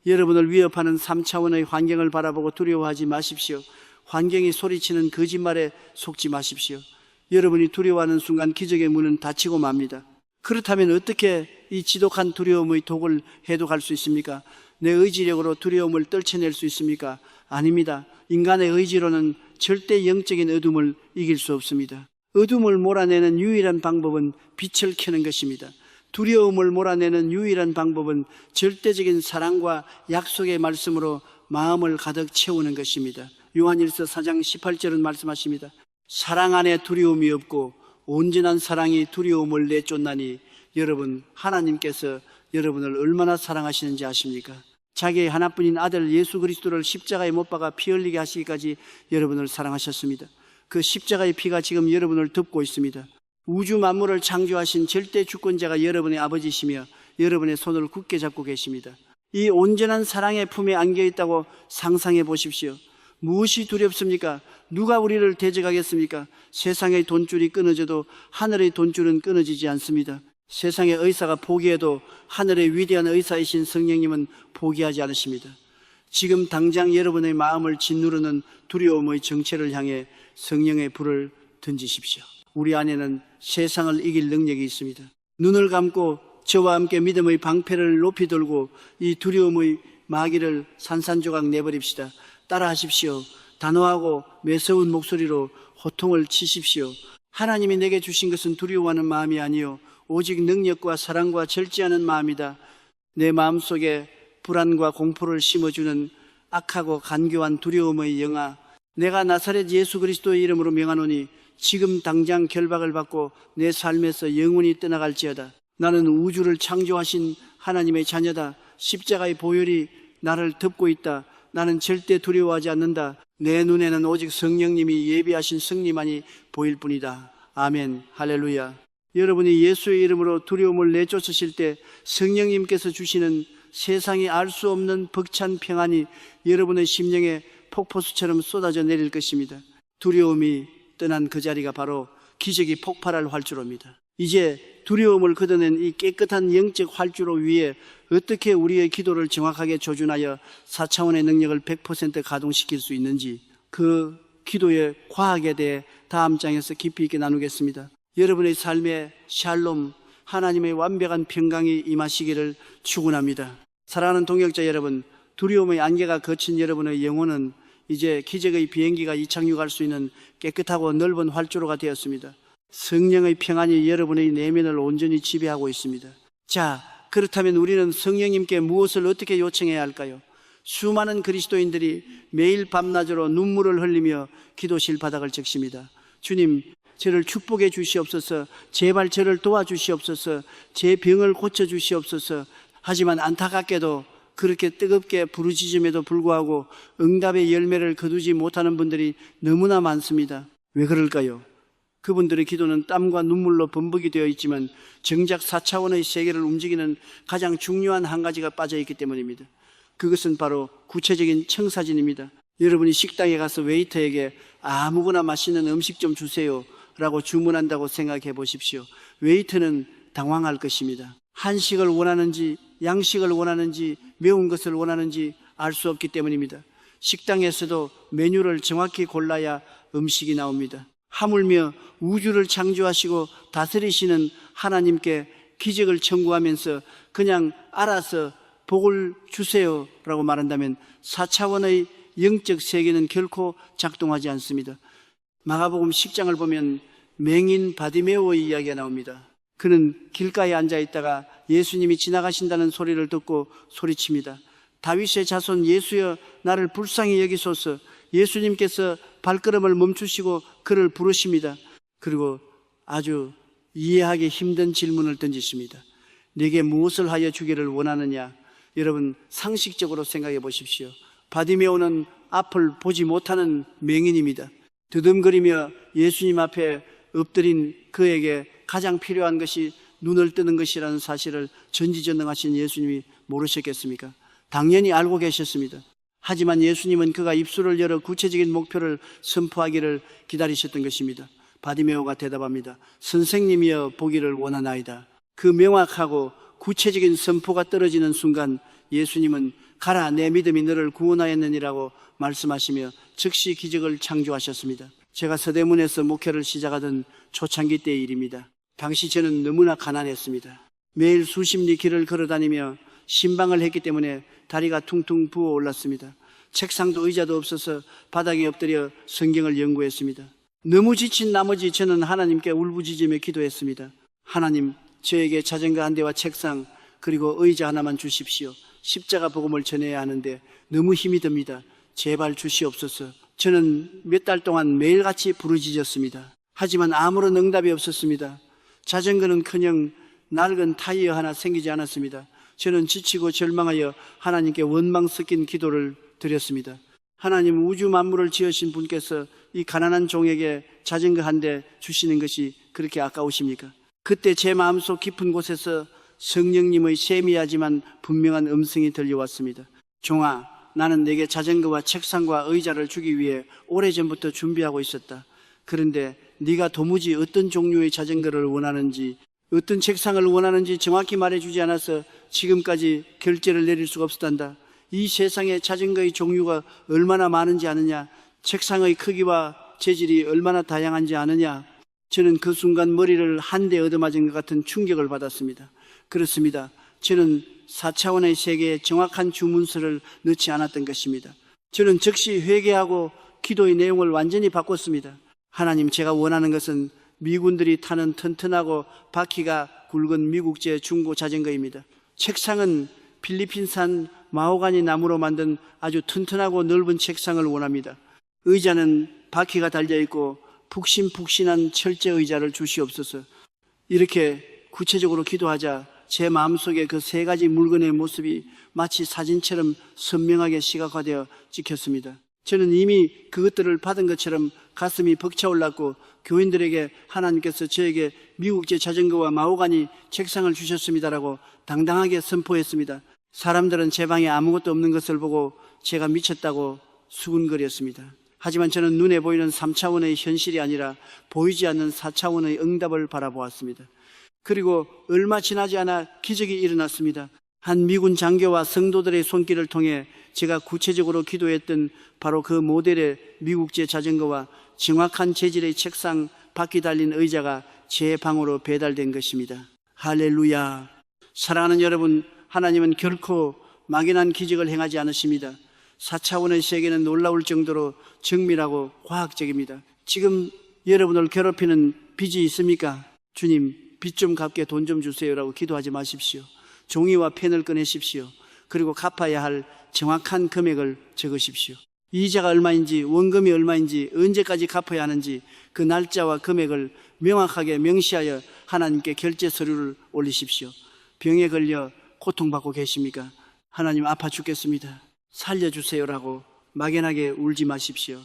여러분을 위협하는 3차원의 환경을 바라보고 두려워하지 마십시오. 환경이 소리치는 거짓말에 속지 마십시오. 여러분이 두려워하는 순간 기적의 문은 닫히고 맙니다. 그렇다면 어떻게 이 지독한 두려움의 독을 해독할 수 있습니까? 내 의지력으로 두려움을 떨쳐낼 수 있습니까? 아닙니다. 인간의 의지로는 절대 영적인 어둠을 이길 수 없습니다. 어둠을 몰아내는 유일한 방법은 빛을 켜는 것입니다. 두려움을 몰아내는 유일한 방법은 절대적인 사랑과 약속의 말씀으로 마음을 가득 채우는 것입니다. 요한일서 4장 18절은 말씀하십니다. 사랑 안에 두려움이 없고 온전한 사랑이 두려움을 내쫓나니. 여러분, 하나님께서 여러분을 얼마나 사랑하시는지 아십니까? 자기의 하나뿐인 아들 예수 그리스도를 십자가에 못 박아 피 흘리게 하시기까지 여러분을 사랑하셨습니다. 그 십자가의 피가 지금 여러분을 덮고 있습니다. 우주 만물을 창조하신 절대 주권자가 여러분의 아버지시며 여러분의 손을 굳게 잡고 계십니다. 이 온전한 사랑의 품에 안겨 있다고 상상해 보십시오. 무엇이 두렵습니까? 누가 우리를 대적하겠습니까? 세상의 돈줄이 끊어져도 하늘의 돈줄은 끊어지지 않습니다. 세상의 의사가 포기해도 하늘의 위대한 의사이신 성령님은 포기하지 않으십니다. 지금 당장 여러분의 마음을 짓누르는 두려움의 정체를 향해 성령의 불을 던지십시오. 우리 안에는 세상을 이길 능력이 있습니다. 눈을 감고 저와 함께 믿음의 방패를 높이 들고 이 두려움의 마귀를 산산조각 내버립시다. 따라하십시오. 단호하고 매서운 목소리로 호통을 치십시오. 하나님이 내게 주신 것은 두려워하는 마음이 아니요 오직 능력과 사랑과 절제하는 마음이다. 내 마음속에 불안과 공포를 심어주는 악하고 간교한 두려움의 영아, 내가 나사렛 예수 그리스도의 이름으로 명하노니 지금 당장 결박을 받고 내 삶에서 영원히 떠나갈지어다. 나는 우주를 창조하신 하나님의 자녀다. 십자가의 보혈이 나를 덮고 있다. 나는 절대 두려워하지 않는다. 내 눈에는 오직 성령님이 예비하신 승리만이 보일 뿐이다. 아멘. 할렐루야. 여러분이 예수의 이름으로 두려움을 내쫓으실 때 성령님께서 주시는 세상이 알 수 없는 벅찬 평안이 여러분의 심령에 폭포수처럼 쏟아져 내릴 것입니다. 두려움이 떠난 그 자리가 바로 기적이 폭발할 활주로입니다. 이제 두려움을 걷어낸 이 깨끗한 영적 활주로 위에 어떻게 우리의 기도를 정확하게 조준하여 4차원의 능력을 100% 가동시킬 수 있는지, 그 기도의 과학에 대해 다음 장에서 깊이 있게 나누겠습니다. 여러분의 삶에 샬롬, 하나님의 완벽한 평강이 임하시기를 축원합니다. 사랑하는 동역자 여러분, 두려움의 안개가 거친 여러분의 영혼은 이제 기적의 비행기가 이착륙할 수 있는 깨끗하고 넓은 활주로가 되었습니다. 성령의 평안이 여러분의 내면을 온전히 지배하고 있습니다. 자, 그렇다면 우리는 성령님께 무엇을 어떻게 요청해야 할까요? 수많은 그리스도인들이 매일 밤낮으로 눈물을 흘리며 기도실 바닥을 적십니다. 주님, 저를 축복해 주시옵소서. 제발 저를 도와주시옵소서. 제 병을 고쳐주시옵소서. 하지만 안타깝게도 그렇게 뜨겁게 부르짖음에도 불구하고 응답의 열매를 거두지 못하는 분들이 너무나 많습니다. 왜 그럴까요? 그분들의 기도는 땀과 눈물로 범벅이 되어 있지만 정작 4차원의 세계를 움직이는 가장 중요한 한 가지가 빠져있기 때문입니다. 그것은 바로 구체적인 청사진입니다. 여러분이 식당에 가서 웨이터에게 아무거나 맛있는 음식 좀 주세요 라고 주문한다고 생각해 보십시오. 웨이터는 당황할 것입니다. 한식을 원하는지 양식을 원하는지 매운 것을 원하는지 알 수 없기 때문입니다. 식당에서도 메뉴를 정확히 골라야 음식이 나옵니다. 하물며 우주를 창조하시고 다스리시는 하나님께 기적을 청구하면서 그냥 알아서 복을 주세요 라고 말한다면 4차원의 영적 세계는 결코 작동하지 않습니다. 마가복음 10장을 보면 맹인 바디메오의 이야기가 나옵니다. 그는 길가에 앉아있다가 예수님이 지나가신다는 소리를 듣고 소리칩니다. 다윗의 자손 예수여, 나를 불쌍히 여기소서. 예수님께서 발걸음을 멈추시고 그를 부르십니다. 그리고 아주 이해하기 힘든 질문을 던지십니다. 내게 무엇을 하여 주기를 원하느냐? 여러분 상식적으로 생각해 보십시오. 바디메오는 앞을 보지 못하는 맹인입니다. 드듬거리며 예수님 앞에 엎드린 그에게 가장 필요한 것이 눈을 뜨는 것이라는 사실을 전지전능하신 예수님이 모르셨겠습니까? 당연히 알고 계셨습니다. 하지만 예수님은 그가 입술을 열어 구체적인 목표를 선포하기를 기다리셨던 것입니다. 바디메오가 대답합니다. 선생님이여 보기를 원하나이다. 그 명확하고 구체적인 선포가 떨어지는 순간 예수님은 가라 내 믿음이 너를 구원하였느니라고 말씀하시며 즉시 기적을 창조하셨습니다. 제가 서대문에서 목회를 시작하던 초창기 때의 일입니다. 당시 저는 너무나 가난했습니다. 매일 수십 리 길을 걸어다니며 신방을 했기 때문에 다리가 퉁퉁 부어 올랐습니다. 책상도 의자도 없어서 바닥에 엎드려 성경을 연구했습니다. 너무 지친 나머지 저는 하나님께 울부짖으며 기도했습니다. 하나님, 저에게 자전거 한 대와 책상 그리고 의자 하나만 주십시오. 십자가 복음을 전해야 하는데 너무 힘이 듭니다. 제발 주시옵소서. 저는 몇 달 동안 매일같이 부르짖었습니다. 하지만 아무런 응답이 없었습니다. 자전거는커녕 낡은 타이어 하나 생기지 않았습니다. 저는 지치고 절망하여 하나님께 원망 섞인 기도를 드렸습니다. 하나님, 우주 만물을 지으신 분께서 이 가난한 종에게 자전거 한 대 주시는 것이 그렇게 아까우십니까? 그때 제 마음속 깊은 곳에서 성령님의 세미하지만 분명한 음성이 들려왔습니다. 종아, 나는 내게 자전거와 책상과 의자를 주기 위해 오래전부터 준비하고 있었다. 그런데 네가 도무지 어떤 종류의 자전거를 원하는지, 어떤 책상을 원하는지 정확히 말해주지 않아서 지금까지 결제를 내릴 수가 없었단다. 이 세상에 자전거의 종류가 얼마나 많은지 아느냐? 책상의 크기와 재질이 얼마나 다양한지 아느냐? 저는 그 순간 머리를 한 대 얻어맞은 것 같은 충격을 받았습니다. 그렇습니다. 저는 4차원의 세계에 정확한 주문서를 넣지 않았던 것입니다. 저는 즉시 회개하고 기도의 내용을 완전히 바꿨습니다. 하나님, 제가 원하는 것은 미군들이 타는 튼튼하고 바퀴가 굵은 미국제 중고 자전거입니다. 책상은 필리핀산 마호가니 나무로 만든 아주 튼튼하고 넓은 책상을 원합니다. 의자는 바퀴가 달려있고 푹신푹신한 철제 의자를 주시옵소서. 이렇게 구체적으로 기도하자 제 마음속에 그 세 가지 물건의 모습이 마치 사진처럼 선명하게 시각화되어 찍혔습니다. 저는 이미 그것들을 받은 것처럼 가슴이 벅차올랐고 교인들에게 하나님께서 저에게 미국제 자전거와 마호가니 책상을 주셨습니다라고 당당하게 선포했습니다. 사람들은 제 방에 아무것도 없는 것을 보고 제가 미쳤다고 수군거렸습니다. 하지만 저는 눈에 보이는 3차원의 현실이 아니라 보이지 않는 4차원의 응답을 바라보았습니다. 그리고 얼마 지나지 않아 기적이 일어났습니다. 한 미군 장교와 성도들의 손길을 통해 제가 구체적으로 기도했던 바로 그 모델의 미국제 자전거와 정확한 재질의 책상, 바퀴 달린 의자가 제 방으로 배달된 것입니다. 할렐루야. 사랑하는 여러분, 하나님은 결코 막연한 기적을 행하지 않으십니다. 4차원의 세계는 놀라울 정도로 정밀하고 과학적입니다. 지금 여러분을 괴롭히는 빚이 있습니까? 주님, 빚 좀 갚게 돈 좀 주세요라고 기도하지 마십시오. 종이와 펜을 꺼내십시오. 그리고 갚아야 할 정확한 금액을 적으십시오. 이자가 얼마인지, 원금이 얼마인지, 언제까지 갚아야 하는지 그 날짜와 금액을 명확하게 명시하여 하나님께 결제 서류를 올리십시오. 병에 걸려 고통받고 계십니까? 하나님, 아파 죽겠습니다. 살려주세요라고 막연하게 울지 마십시오.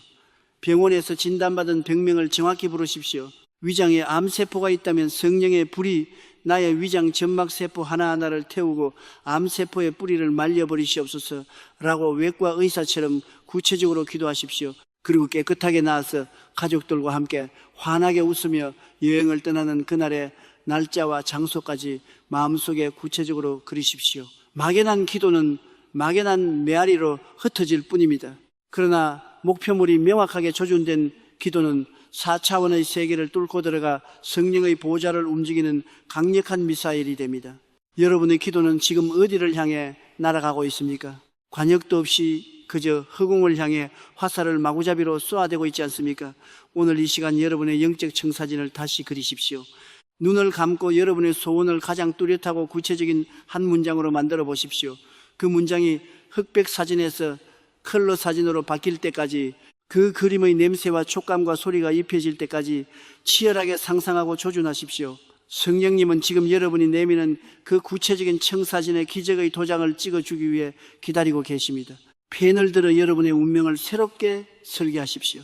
병원에서 진단받은 병명을 정확히 부르십시오. 위장에 암세포가 있다면 성령의 불이 나의 위장 점막세포 하나하나를 태우고 암세포의 뿌리를 말려버리시옵소서 라고 외과 의사처럼 구체적으로 기도하십시오. 그리고 깨끗하게 나아서 가족들과 함께 환하게 웃으며 여행을 떠나는 그날의 날짜와 장소까지 마음속에 구체적으로 그리십시오. 막연한 기도는 막연한 메아리로 흩어질 뿐입니다. 그러나 목표물이 명확하게 조준된 기도는 4차원의 세계를 뚫고 들어가 성령의 보좌를 움직이는 강력한 미사일이 됩니다. 여러분의 기도는 지금 어디를 향해 날아가고 있습니까? 관역도 없이 그저 허공을 향해 화살을 마구잡이로 쏘아대고 있지 않습니까? 오늘 이 시간 여러분의 영적 청사진을 다시 그리십시오. 눈을 감고 여러분의 소원을 가장 뚜렷하고 구체적인 한 문장으로 만들어 보십시오. 그 문장이 흑백 사진에서 컬러 사진으로 바뀔 때까지, 그 그림의 냄새와 촉감과 소리가 입혀질 때까지 치열하게 상상하고 조준하십시오. 성령님은 지금 여러분이 내미는 그 구체적인 청사진의 기적의 도장을 찍어주기 위해 기다리고 계십니다. 펜을 들어 여러분의 운명을 새롭게 설계하십시오.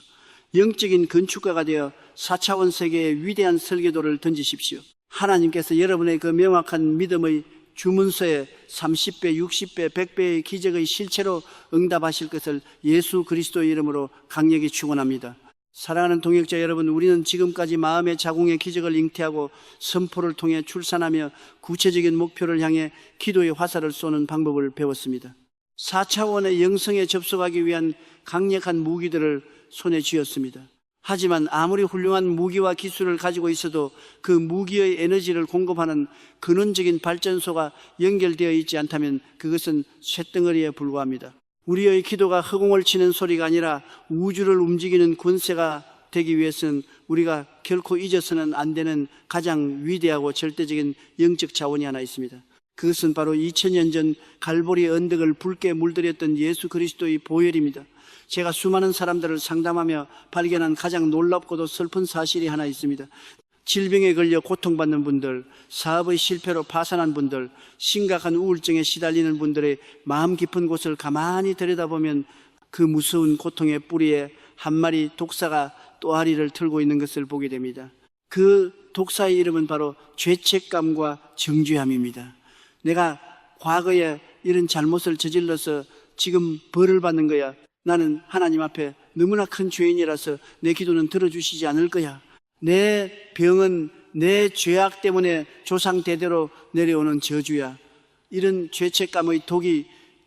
영적인 건축가가 되어 4차원 세계의 위대한 설계도를 던지십시오. 하나님께서 여러분의 그 명확한 믿음의 주문서에 30배, 60배, 100배의 기적의 실체로 응답하실 것을 예수 그리스도의 이름으로 강력히 축원합니다. 사랑하는 동역자 여러분, 우리는 지금까지 마음의 자궁의 기적을 잉태하고 선포를 통해 출산하며 구체적인 목표를 향해 기도의 화살을 쏘는 방법을 배웠습니다. 4차원의 영성에 접속하기 위한 강력한 무기들을 손에 쥐었습니다. 하지만 아무리 훌륭한 무기와 기술을 가지고 있어도 그 무기의 에너지를 공급하는 근원적인 발전소가 연결되어 있지 않다면 그것은 쇳덩어리에 불과합니다. 우리의 기도가 허공을 치는 소리가 아니라 우주를 움직이는 권세가 되기 위해서는 우리가 결코 잊어서는 안 되는 가장 위대하고 절대적인 영적 자원이 하나 있습니다. 그것은 바로 2000년 전 갈보리 언덕을 붉게 물들였던 예수 그리스도의 보혈입니다. 제가 수많은 사람들을 상담하며 발견한 가장 놀랍고도 슬픈 사실이 하나 있습니다. 질병에 걸려 고통받는 분들, 사업의 실패로 파산한 분들, 심각한 우울증에 시달리는 분들의 마음 깊은 곳을 가만히 들여다보면 그 무서운 고통의 뿌리에 한 마리 독사가 또아리를 틀고 있는 것을 보게 됩니다. 그 독사의 이름은 바로 죄책감과 정죄함입니다. 내가 과거에 이런 잘못을 저질러서 지금 벌을 받는 거야. 나는 하나님 앞에 너무나 큰 죄인이라서 내 기도는 들어주시지 않을 거야. 내 병은 내 죄악 때문에 조상 대대로 내려오는 저주야. 이런 죄책감의 독이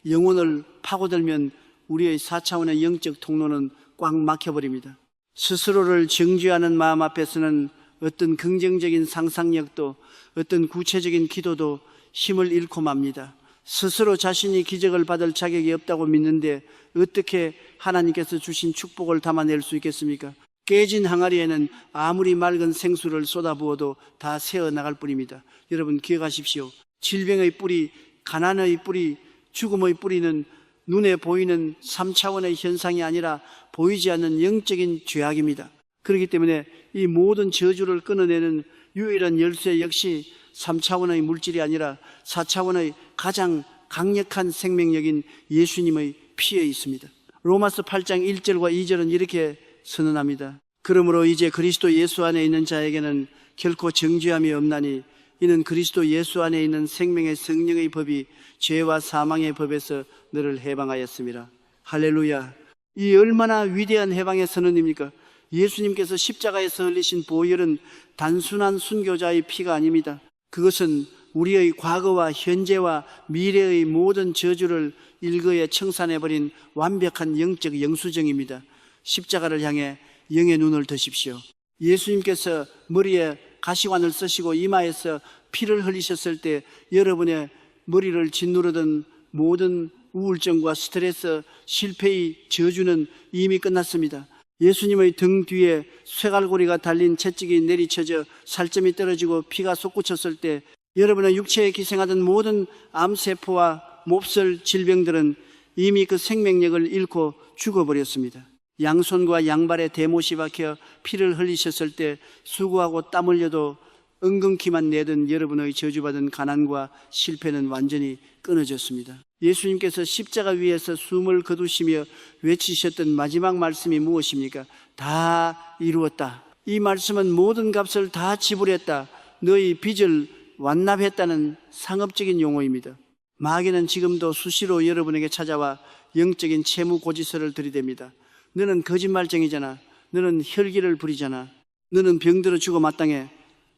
영혼을 파고들면 우리의 4차원의 영적 통로는 꽉 막혀버립니다. 스스로를 정죄하는 마음 앞에서는 어떤 긍정적인 상상력도 어떤 구체적인 기도도 힘을 잃고 맙니다. 스스로 자신이 기적을 받을 자격이 없다고 믿는데 어떻게 하나님께서 주신 축복을 담아낼 수 있겠습니까? 깨진 항아리에는 아무리 맑은 생수를 쏟아부어도 다 새어나갈 뿐입니다. 여러분 기억하십시오. 질병의 뿌리, 가난의 뿌리, 죽음의 뿌리는 눈에 보이는 3차원의 현상이 아니라 보이지 않는 영적인 죄악입니다. 그렇기 때문에 이 모든 저주를 끊어내는 유일한 열쇠 역시 3차원의 물질이 아니라 4차원의 가장 강력한 생명력인 예수님의 피에 있습니다. 로마서 8장 1절과 2절은 이렇게 선언합니다. 그러므로 이제 그리스도 예수 안에 있는 자에게는 결코 정죄함이 없나니 이는 그리스도 예수 안에 있는 생명의 성령의 법이 죄와 사망의 법에서 너를 해방하였습니다. 할렐루야. 이 얼마나 위대한 해방의 선언입니까? 예수님께서 십자가에서 흘리신 보혈은 단순한 순교자의 피가 아닙니다. 그것은 우리의 과거와 현재와 미래의 모든 저주를 일거에 청산해버린 완벽한 영적 영수증입니다. 십자가를 향해 영의 눈을 드십시오. 예수님께서 머리에 가시관을 쓰시고 이마에서 피를 흘리셨을 때 여러분의 머리를 짓누르던 모든 우울증과 스트레스, 실패의 저주는 이미 끝났습니다. 예수님의 등 뒤에 쇠갈고리가 달린 채찍이 내리쳐져 살점이 떨어지고 피가 솟구쳤을 때 여러분의 육체에 기생하던 모든 암세포와 몹쓸 질병들은 이미 그 생명력을 잃고 죽어버렸습니다. 양손과 양발에 대못이 박혀 피를 흘리셨을 때 수고하고 땀 흘려도 은근키만 내던 여러분의 저주받은 가난과 실패는 완전히 끊어졌습니다. 예수님께서 십자가 위에서 숨을 거두시며 외치셨던 마지막 말씀이 무엇입니까? 다 이루었다. 이 말씀은 모든 값을 다 지불했다. 너희 빚을 완납했다는 상업적인 용어입니다. 마귀는 지금도 수시로 여러분에게 찾아와 영적인 채무 고지서를 들이댑니다. 너는 거짓말쟁이잖아. 너는 혈기를 부리잖아. 너는 병들어 죽어 마땅해.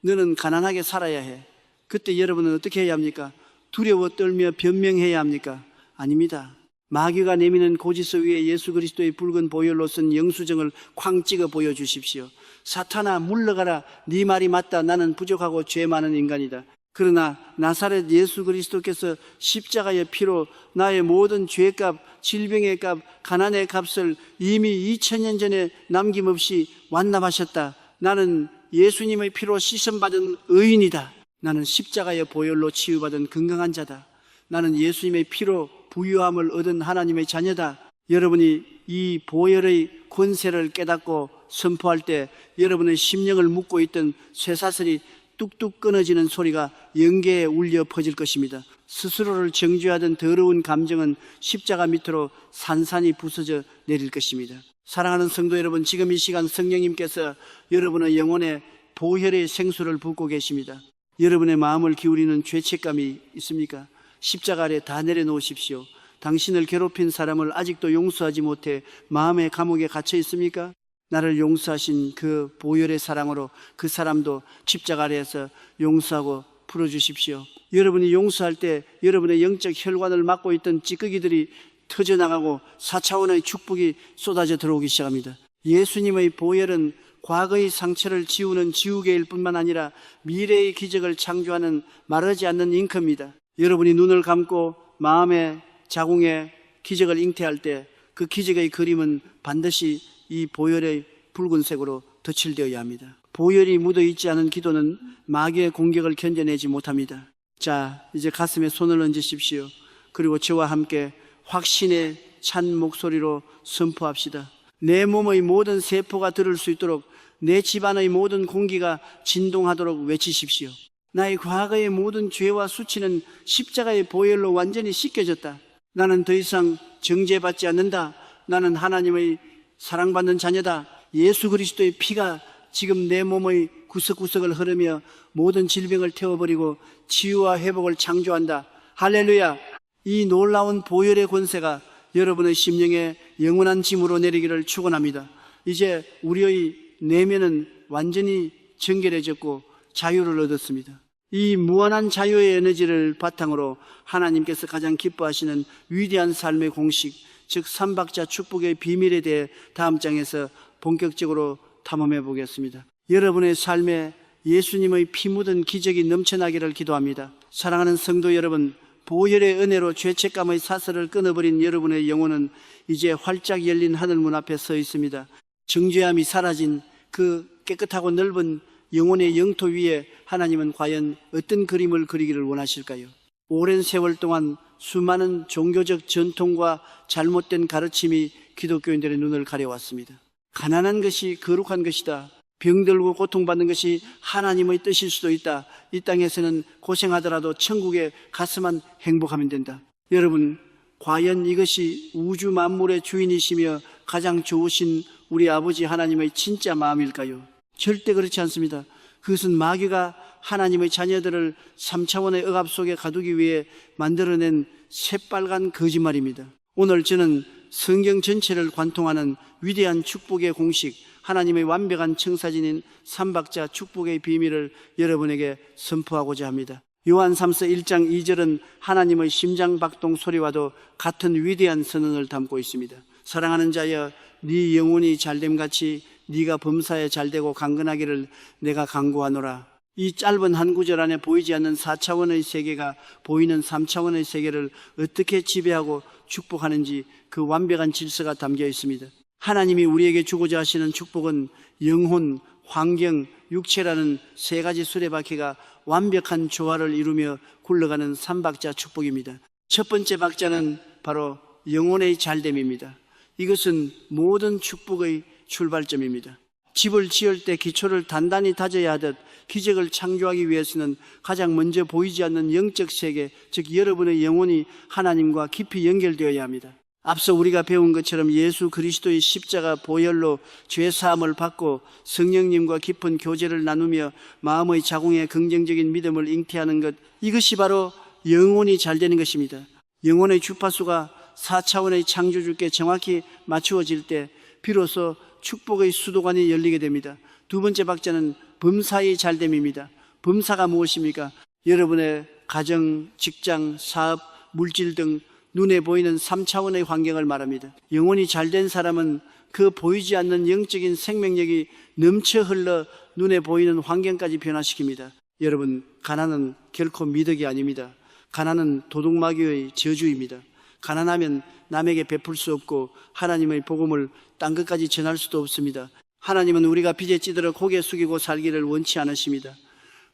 너는 가난하게 살아야 해. 그때 여러분은 어떻게 해야 합니까? 두려워 떨며 변명해야 합니까? 아닙니다. 마귀가 내미는 고지서 위에 예수 그리스도의 붉은 보혈로 쓴 영수증을 쾅 찍어 보여주십시오. 사탄아 물러가라. 네 말이 맞다. 나는 부족하고 죄 많은 인간이다. 그러나 나사렛 예수 그리스도께서 십자가의 피로 나의 모든 죄값, 질병의 값, 가난의 값을 이미 2000년 전에 남김없이 완납하셨다. 나는 예수님의 피로 씻음받은 의인이다. 나는 십자가의 보혈로 치유받은 건강한 자다. 나는 예수님의 피로 부유함을 얻은 하나님의 자녀다. 여러분이 이 보혈의 권세를 깨닫고 선포할 때 여러분의 심령을 묶고 있던 쇠사슬이 뚝뚝 끊어지는 소리가 영계에 울려 퍼질 것입니다. 스스로를 정죄하던 더러운 감정은 십자가 밑으로 산산이 부서져 내릴 것입니다. 사랑하는 성도 여러분, 지금 이 시간 성령님께서 여러분의 영혼에 보혈의 생수를 붓고 계십니다. 여러분의 마음을 기울이는 죄책감이 있습니까? 십자가 아래 다 내려놓으십시오. 당신을 괴롭힌 사람을 아직도 용서하지 못해 마음의 감옥에 갇혀 있습니까? 나를 용서하신 그 보혈의 사랑으로 그 사람도 십자가 아래에서 용서하고 풀어주십시오. 여러분이 용서할 때 여러분의 영적 혈관을 막고 있던 찌꺼기들이 터져나가고 4차원의 축복이 쏟아져 들어오기 시작합니다. 예수님의 보혈은 과거의 상처를 지우는 지우개일 뿐만 아니라 미래의 기적을 창조하는 마르지 않는 잉크입니다. 여러분이 눈을 감고 마음의 자궁에 기적을 잉태할 때 그 기적의 그림은 반드시 이 보혈의 붉은색으로 덧칠되어야 합니다. 보혈이 묻어있지 않은 기도는 마귀의 공격을 견뎌내지 못합니다. 자, 이제 가슴에 손을 얹으십시오. 그리고 저와 함께 확신의 찬 목소리로 선포합시다. 내 몸의 모든 세포가 들을 수 있도록, 내 집안의 모든 공기가 진동하도록 외치십시오. 나의 과거의 모든 죄와 수치는 십자가의 보혈로 완전히 씻겨졌다. 나는 더 이상 정죄받지 않는다. 나는 하나님의 사랑받는 자녀다. 예수 그리스도의 피가 지금 내 몸의 구석구석을 흐르며 모든 질병을 태워버리고 치유와 회복을 창조한다. 할렐루야. 이 놀라운 보혈의 권세가 여러분의 심령에 영원한 짐으로 내리기를 축원합니다. 이제 우리의 내면은 완전히 정결해졌고 자유를 얻었습니다. 이 무한한 자유의 에너지를 바탕으로 하나님께서 가장 기뻐하시는 위대한 삶의 공식, 즉 삼박자 축복의 비밀에 대해 다음 장에서 본격적으로 탐험해 보겠습니다. 여러분의 삶에 예수님의 피 묻은 기적이 넘쳐나기를 기도합니다. 사랑하는 성도 여러분, 보혈의 은혜로 죄책감의 사슬을 끊어버린 여러분의 영혼은 이제 활짝 열린 하늘문 앞에 서 있습니다. 정죄함이 사라진 그 깨끗하고 넓은 영혼의 영토 위에 하나님은 과연 어떤 그림을 그리기를 원하실까요? 오랜 세월 동안 수많은 종교적 전통과 잘못된 가르침이 기독교인들의 눈을 가려왔습니다. 가난한 것이 거룩한 것이다. 병들고 고통받는 것이 하나님의 뜻일 수도 있다. 이 땅에서는 고생하더라도 천국에 갔으면 행복하면 된다. 여러분, 과연 이것이 우주 만물의 주인이시며 가장 좋으신 우리 아버지 하나님의 진짜 마음일까요? 절대 그렇지 않습니다. 그것은 마귀가 하나님의 자녀들을 3차원의 억압 속에 가두기 위해 만들어낸 새빨간 거짓말입니다. 오늘 저는 성경 전체를 관통하는 위대한 축복의 공식, 하나님의 완벽한 청사진인 삼박자 축복의 비밀을 여러분에게 선포하고자 합니다. 요한 3서 1장 2절은 하나님의 심장박동 소리와도 같은 위대한 선언을 담고 있습니다. 사랑하는 자여, 네 영혼이 잘됨같이 네가 범사에 잘되고 강건하기를 내가 간구하노라. 이 짧은 한 구절 안에 보이지 않는 4차원의 세계가 보이는 3차원의 세계를 어떻게 지배하고 축복하는지 그 완벽한 질서가 담겨 있습니다. 하나님이 우리에게 주고자 하시는 축복은 영혼, 환경, 육체라는 세 가지 수레바퀴가 완벽한 조화를 이루며 굴러가는 삼박자 축복입니다. 첫 번째 박자는 바로 영혼의 잘됨입니다. 이것은 모든 축복의 출발점입니다. 집을 지을 때 기초를 단단히 다져야 하듯 기적을 창조하기 위해서는 가장 먼저 보이지 않는 영적 세계, 즉 여러분의 영혼이 하나님과 깊이 연결되어야 합니다. 앞서 우리가 배운 것처럼 예수 그리스도의 십자가 보혈로 죄사함을 받고 성령님과 깊은 교제를 나누며 마음의 자궁에 긍정적인 믿음을 잉태하는 것, 이것이 바로 영혼이 잘 되는 것입니다. 영혼의 주파수가 4차원의 창조주께 정확히 맞추어질 때 비로소 축복의 수도관이 열리게 됩니다. 두 번째 박자는 범사의 잘됨입니다. 범사가 무엇입니까? 여러분의 가정, 직장, 사업, 물질 등 눈에 보이는 3차원의 환경을 말합니다. 영혼이 잘된 사람은 그 보이지 않는 영적인 생명력이 넘쳐 흘러 눈에 보이는 환경까지 변화시킵니다. 여러분, 가난은 결코 미덕이 아닙니다. 가난은 도둑마귀의 저주입니다. 가난하면 남에게 베풀 수 없고 하나님의 복음을 땅 끝까지 전할 수도 없습니다. 하나님은 우리가 빚에 찌들어 고개 숙이고 살기를 원치 않으십니다.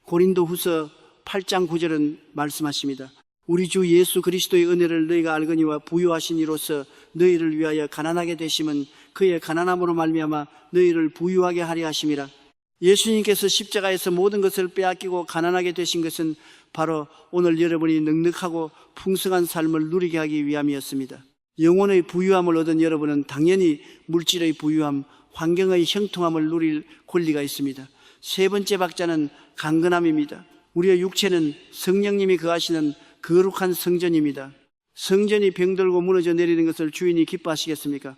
고린도후서 8장 9절은 말씀하십니다. 우리 주 예수 그리스도의 은혜를 너희가 알거니와 부유하신 이로써 너희를 위하여 가난하게 되심은 그의 가난함으로 말미암아 너희를 부유하게 하려 하심이라. 예수님께서 십자가에서 모든 것을 빼앗기고 가난하게 되신 것은 바로 오늘 여러분이 넉넉하고 풍성한 삶을 누리게 하기 위함이었습니다. 영혼의 부유함을 얻은 여러분은 당연히 물질의 부유함, 환경의 형통함을 누릴 권리가 있습니다. 세 번째 박자는 강건함입니다. 우리의 육체는 성령님이 거하시는 거룩한 성전입니다. 성전이 병들고 무너져 내리는 것을 주인이 기뻐하시겠습니까?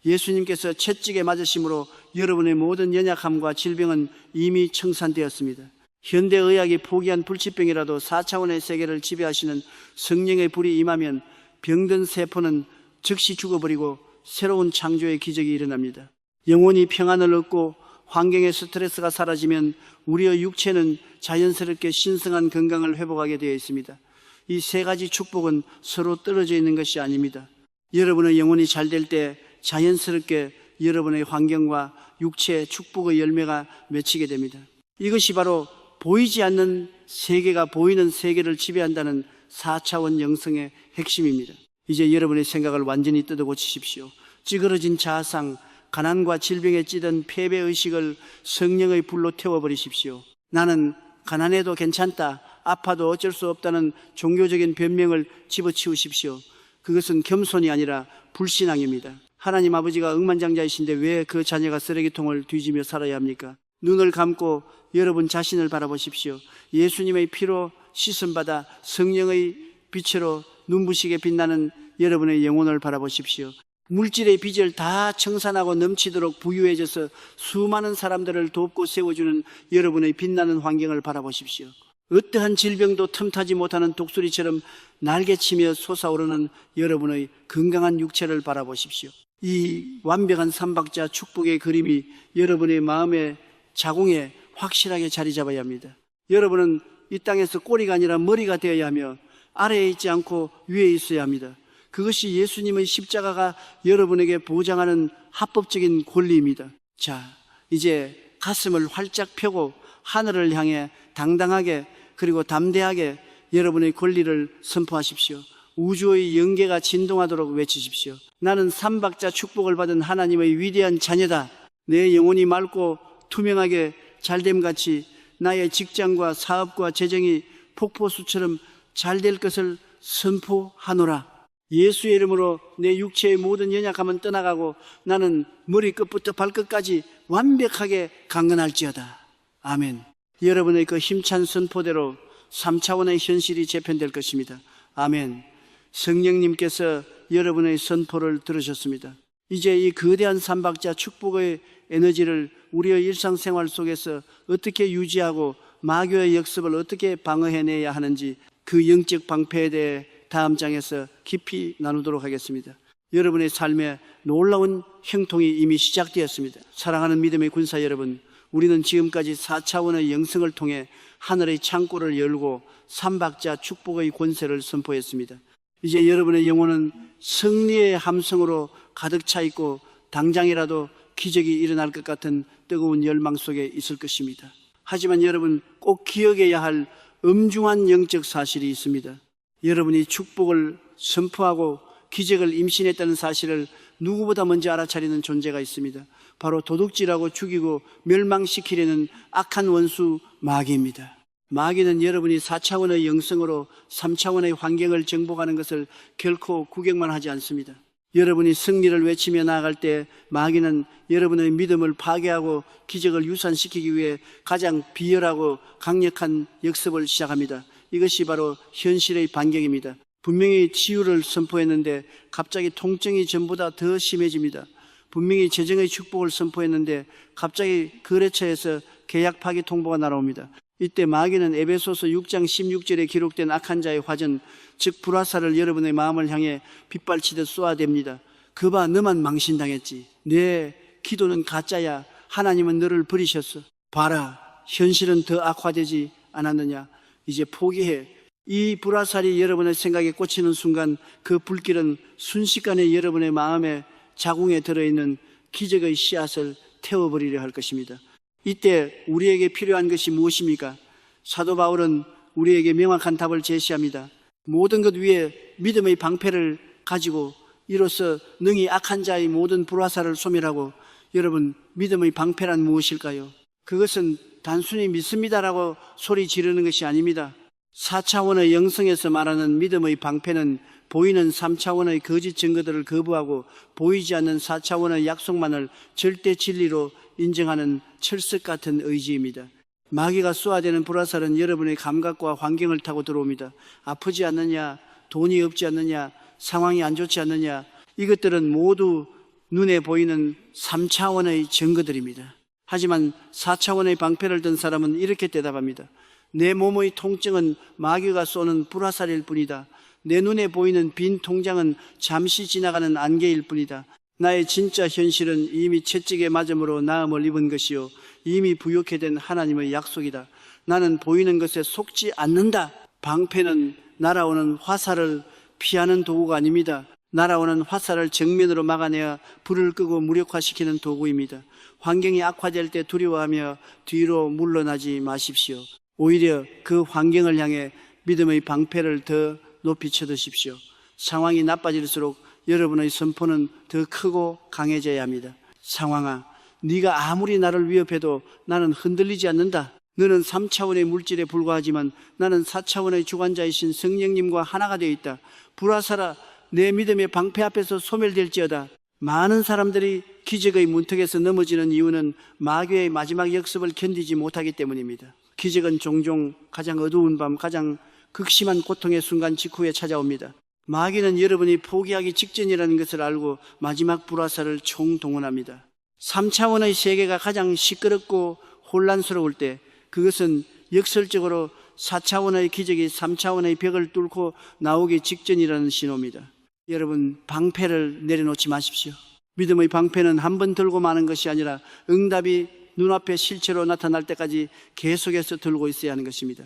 예수님께서 채찍에 맞으심으로 여러분의 모든 연약함과 질병은 이미 청산되었습니다. 현대의학이 포기한 불치병이라도 4차원의 세계를 지배하시는 성령의 불이 임하면 병든 세포는 즉시 죽어버리고 새로운 창조의 기적이 일어납니다. 영혼이 평안을 얻고 환경의 스트레스가 사라지면 우리의 육체는 자연스럽게 신성한 건강을 회복하게 되어 있습니다. 이 세 가지 축복은 서로 떨어져 있는 것이 아닙니다. 여러분의 영혼이 잘 될 때 자연스럽게 여러분의 환경과 육체 축복의 열매가 맺히게 됩니다. 이것이 바로 보이지 않는 세계가 보이는 세계를 지배한다는 4차원 영성의 핵심입니다. 이제 여러분의 생각을 완전히 뜯어 고치십시오. 찌그러진 자아상, 가난과 질병에 찌든 패배의식을 성령의 불로 태워버리십시오. 나는 가난해도 괜찮다, 아파도 어쩔 수 없다는 종교적인 변명을 집어치우십시오. 그것은 겸손이 아니라 불신앙입니다. 하나님 아버지가 억만장자이신데 왜 그 자녀가 쓰레기통을 뒤지며 살아야 합니까? 눈을 감고 여러분 자신을 바라보십시오. 예수님의 피로 씻음받아 성령의 빛으로 눈부시게 빛나는 여러분의 영혼을 바라보십시오. 물질의 빚을 다 청산하고 넘치도록 부유해져서 수많은 사람들을 돕고 세워주는 여러분의 빛나는 환경을 바라보십시오. 어떠한 질병도 틈타지 못하는 독수리처럼 날개치며 솟아오르는 여러분의 건강한 육체를 바라보십시오. 이 완벽한 삼박자 축복의 그림이 여러분의 마음의 자궁에 확실하게 자리 잡아야 합니다. 여러분은 이 땅에서 꼬리가 아니라 머리가 되어야 하며 아래에 있지 않고 위에 있어야 합니다. 그것이 예수님의 십자가가 여러분에게 보장하는 합법적인 권리입니다. 자, 이제 가슴을 활짝 펴고 하늘을 향해 당당하게 그리고 담대하게 여러분의 권리를 선포하십시오. 우주의 영계가 진동하도록 외치십시오. 나는 삼박자 축복을 받은 하나님의 위대한 자녀다. 내 영혼이 맑고 투명하게 잘됨같이 나의 직장과 사업과 재정이 폭포수처럼 잘 될 것을 선포하노라. 예수의 이름으로 내 육체의 모든 연약함은 떠나가고 나는 머리끝부터 발끝까지 완벽하게 강건할지어다. 아멘. 여러분의 그 힘찬 선포대로 3차원의 현실이 재편될 것입니다. 아멘. 성령님께서 여러분의 선포를 들으셨습니다. 이제 이 거대한 삼박자 축복의 에너지를 우리의 일상생활 속에서 어떻게 유지하고 마귀의 역습을 어떻게 방어해내야 하는지 그 영적 방패에 대해 다음 장에서 깊이 나누도록 하겠습니다. 여러분의 삶에 놀라운 형통이 이미 시작되었습니다. 사랑하는 믿음의 군사 여러분, 우리는 지금까지 4차원의 영성을 통해 하늘의 창고를 열고 삼박자 축복의 권세를 선포했습니다. 이제 여러분의 영혼은 승리의 함성으로 가득 차 있고 당장이라도 기적이 일어날 것 같은 뜨거운 열망 속에 있을 것입니다. 하지만 여러분 꼭 기억해야 할 엄중한 영적 사실이 있습니다. 여러분이 축복을 선포하고 기적을 임신했다는 사실을 누구보다 먼저 알아차리는 존재가 있습니다. 바로 도둑질하고 죽이고 멸망시키려는 악한 원수 마귀입니다. 마귀는 여러분이 4차원의 영성으로 3차원의 환경을 정복하는 것을 결코 구경만 하지 않습니다. 여러분이 승리를 외치며 나아갈 때 마귀는 여러분의 믿음을 파괴하고 기적을 유산시키기 위해 가장 비열하고 강력한 역습을 시작합니다. 이것이 바로 현실의 반격입니다. 분명히 치유를 선포했는데 갑자기 통증이 전보다 더 심해집니다. 분명히 재정의 축복을 선포했는데 갑자기 거래처에서 계약 파기 통보가 날아옵니다. 이때 마귀는 에베소서 6장 16절에 기록된 악한 자의 화전, 즉 불화살을 여러분의 마음을 향해 빗발치듯 쏘아댑니다. 그봐 너만 망신당했지. 내 기도는 가짜야. 하나님은 너를 버리셨어. 봐라, 현실은 더 악화되지 않았느냐. 이제 포기해. 이 불화살이 여러분의 생각에 꽂히는 순간 그 불길은 순식간에 여러분의 마음에 자궁에 들어있는 기적의 씨앗을 태워버리려 할 것입니다. 이때 우리에게 필요한 것이 무엇입니까? 사도 바울은 우리에게 명확한 답을 제시합니다. 모든 것 위에 믿음의 방패를 가지고 이로써 능히 악한 자의 모든 불화살을 소멸하고, 여러분 믿음의 방패란 무엇일까요? 그것은 단순히 믿습니다라고 소리 지르는 것이 아닙니다. 4차원의 영성에서 말하는 믿음의 방패는 보이는 3차원의 거짓 증거들을 거부하고 보이지 않는 4차원의 약속만을 절대 진리로 인정하는 철석 같은 의지입니다. 마귀가 쏘아대는 불화살은 여러분의 감각과 환경을 타고 들어옵니다. 아프지 않느냐, 돈이 없지 않느냐, 상황이 안 좋지 않느냐, 이것들은 모두 눈에 보이는 3차원의 증거들입니다. 하지만 4차원의 방패를 든 사람은 이렇게 대답합니다. 내 몸의 통증은 마귀가 쏘는 불화살일 뿐이다. 내 눈에 보이는 빈 통장은 잠시 지나가는 안개일 뿐이다. 나의 진짜 현실은 이미 채찍에 맞음으로 나음을 입은 것이요, 이미 부욕해 된 하나님의 약속이다. 나는 보이는 것에 속지 않는다. 방패는 날아오는 화살을 피하는 도구가 아닙니다. 날아오는 화살을 정면으로 막아내어 불을 끄고 무력화시키는 도구입니다. 환경이 악화될 때 두려워하며 뒤로 물러나지 마십시오. 오히려 그 환경을 향해 믿음의 방패를 더 높이 쳐드십시오. 상황이 나빠질수록 여러분의 선포는 더 크고 강해져야 합니다. 상황아, 네가 아무리 나를 위협해도 나는 흔들리지 않는다. 너는 3차원의 물질에 불과하지만 나는 4차원의 주관자이신 성령님과 하나가 되어 있다. 불화살아, 내 믿음의 방패 앞에서 소멸될지어다. 많은 사람들이 기적의 문턱에서 넘어지는 이유는 마귀의 마지막 역습을 견디지 못하기 때문입니다. 기적은 종종 가장 어두운 밤, 가장 극심한 고통의 순간 직후에 찾아옵니다. 마귀는 여러분이 포기하기 직전이라는 것을 알고 마지막 불화살을 총동원합니다. 3차원의 세계가 가장 시끄럽고 혼란스러울 때 그것은 역설적으로 4차원의 기적이 3차원의 벽을 뚫고 나오기 직전이라는 신호입니다. 여러분, 방패를 내려놓지 마십시오. 믿음의 방패는 한 번 들고 마는 것이 아니라 응답이 눈앞에 실체로 나타날 때까지 계속해서 들고 있어야 하는 것입니다.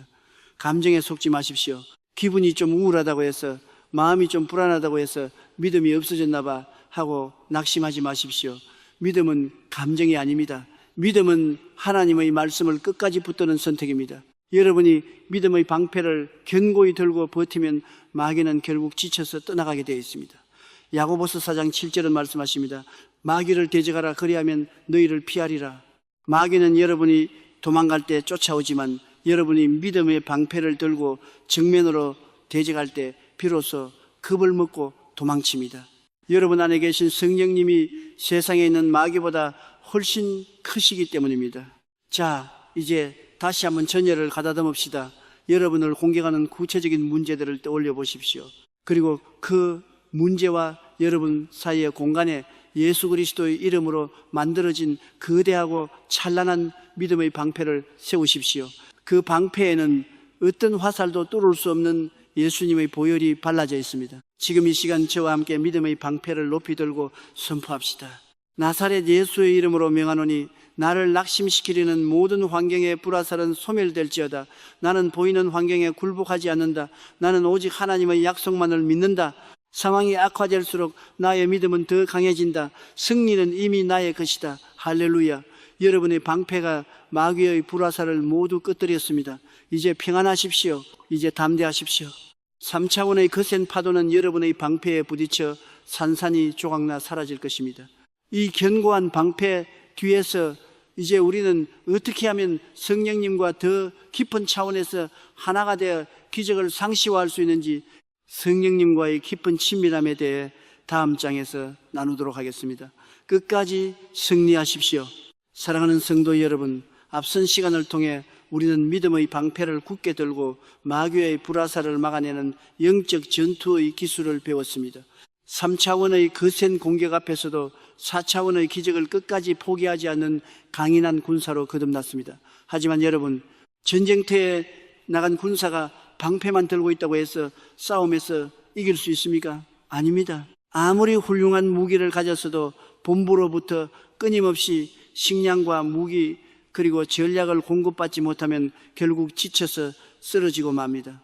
감정에 속지 마십시오. 기분이 좀 우울하다고 해서, 마음이 좀 불안하다고 해서 믿음이 없어졌나 봐 하고 낙심하지 마십시오. 믿음은 감정이 아닙니다. 믿음은 하나님의 말씀을 끝까지 붙드는 선택입니다. 여러분이 믿음의 방패를 견고히 들고 버티면 마귀는 결국 지쳐서 떠나가게 되어 있습니다. 야고보서 4장 7절은 말씀하십니다. 마귀를 대적하라, 그리하면 너희를 피하리라. 마귀는 여러분이 도망갈 때 쫓아오지만 여러분이 믿음의 방패를 들고 정면으로 대적할 때 비로소 겁을 먹고 도망칩니다. 여러분 안에 계신 성령님이 세상에 있는 마귀보다 훨씬 크시기 때문입니다. 자, 이제 다시 한번 전열을 가다듬읍시다. 여러분을 공격하는 구체적인 문제들을 떠올려 보십시오. 그리고 그 문제와 여러분 사이의 공간에 예수 그리스도의 이름으로 만들어진 거대하고 찬란한 믿음의 방패를 세우십시오. 그 방패에는 어떤 화살도 뚫을 수 없는 예수님의 보혈이 발라져 있습니다. 지금 이 시간 저와 함께 믿음의 방패를 높이 들고 선포합시다. 나사렛 예수의 이름으로 명하노니 나를 낙심시키려는 모든 환경의 불화살은 소멸될지어다. 나는 보이는 환경에 굴복하지 않는다. 나는 오직 하나님의 약속만을 믿는다. 상황이 악화될수록 나의 믿음은 더 강해진다. 승리는 이미 나의 것이다. 할렐루야. 여러분의 방패가 마귀의 불화살을 모두 끄트렸습니다. 이제 평안하십시오. 이제 담대하십시오. 3차원의 거센 파도는 여러분의 방패에 부딪혀 산산이 조각나 사라질 것입니다. 이 견고한 방패 뒤에서 이제 우리는 어떻게 하면 성령님과 더 깊은 차원에서 하나가 되어 기적을 상시화할 수 있는지 성령님과의 깊은 친밀함에 대해 다음 장에서 나누도록 하겠습니다. 끝까지 승리하십시오. 사랑하는 성도 여러분, 앞선 시간을 통해 우리는 믿음의 방패를 굳게 들고 마귀의 불화살을 막아내는 영적 전투의 기술을 배웠습니다. 3차원의 거센 공격 앞에서도 4차원의 기적을 끝까지 포기하지 않는 강인한 군사로 거듭났습니다. 하지만 여러분, 전쟁터에 나간 군사가 방패만 들고 있다고 해서 싸움에서 이길 수 있습니까? 아닙니다. 아무리 훌륭한 무기를 가졌어도 본부로부터 끊임없이 식량과 무기 그리고 전략을 공급받지 못하면 결국 지쳐서 쓰러지고 맙니다.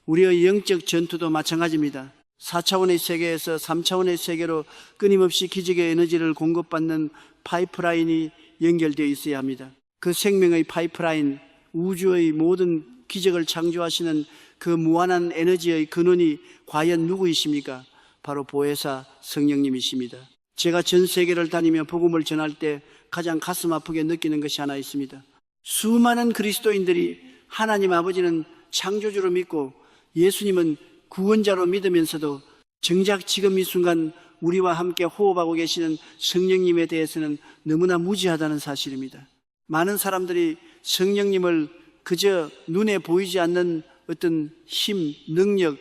우리의 영적 전투도 마찬가지입니다. 4차원의 세계에서 3차원의 세계로 끊임없이 기적의 에너지를 공급받는 파이프라인이 연결되어 있어야 합니다. 그 생명의 파이프라인, 우주의 모든 기적을 창조하시는 그 무한한 에너지의 근원이 과연 누구이십니까? 바로 보혜사 성령님이십니다. 제가 전 세계를 다니며 복음을 전할 때 가장 가슴 아프게 느끼는 것이 하나 있습니다. 수많은 그리스도인들이 하나님 아버지는 창조주로 믿고 예수님은 구원자로 믿으면서도 정작 지금 이 순간 우리와 함께 호흡하고 계시는 성령님에 대해서는 너무나 무지하다는 사실입니다. 많은 사람들이 성령님을 그저 눈에 보이지 않는 어떤 힘, 능력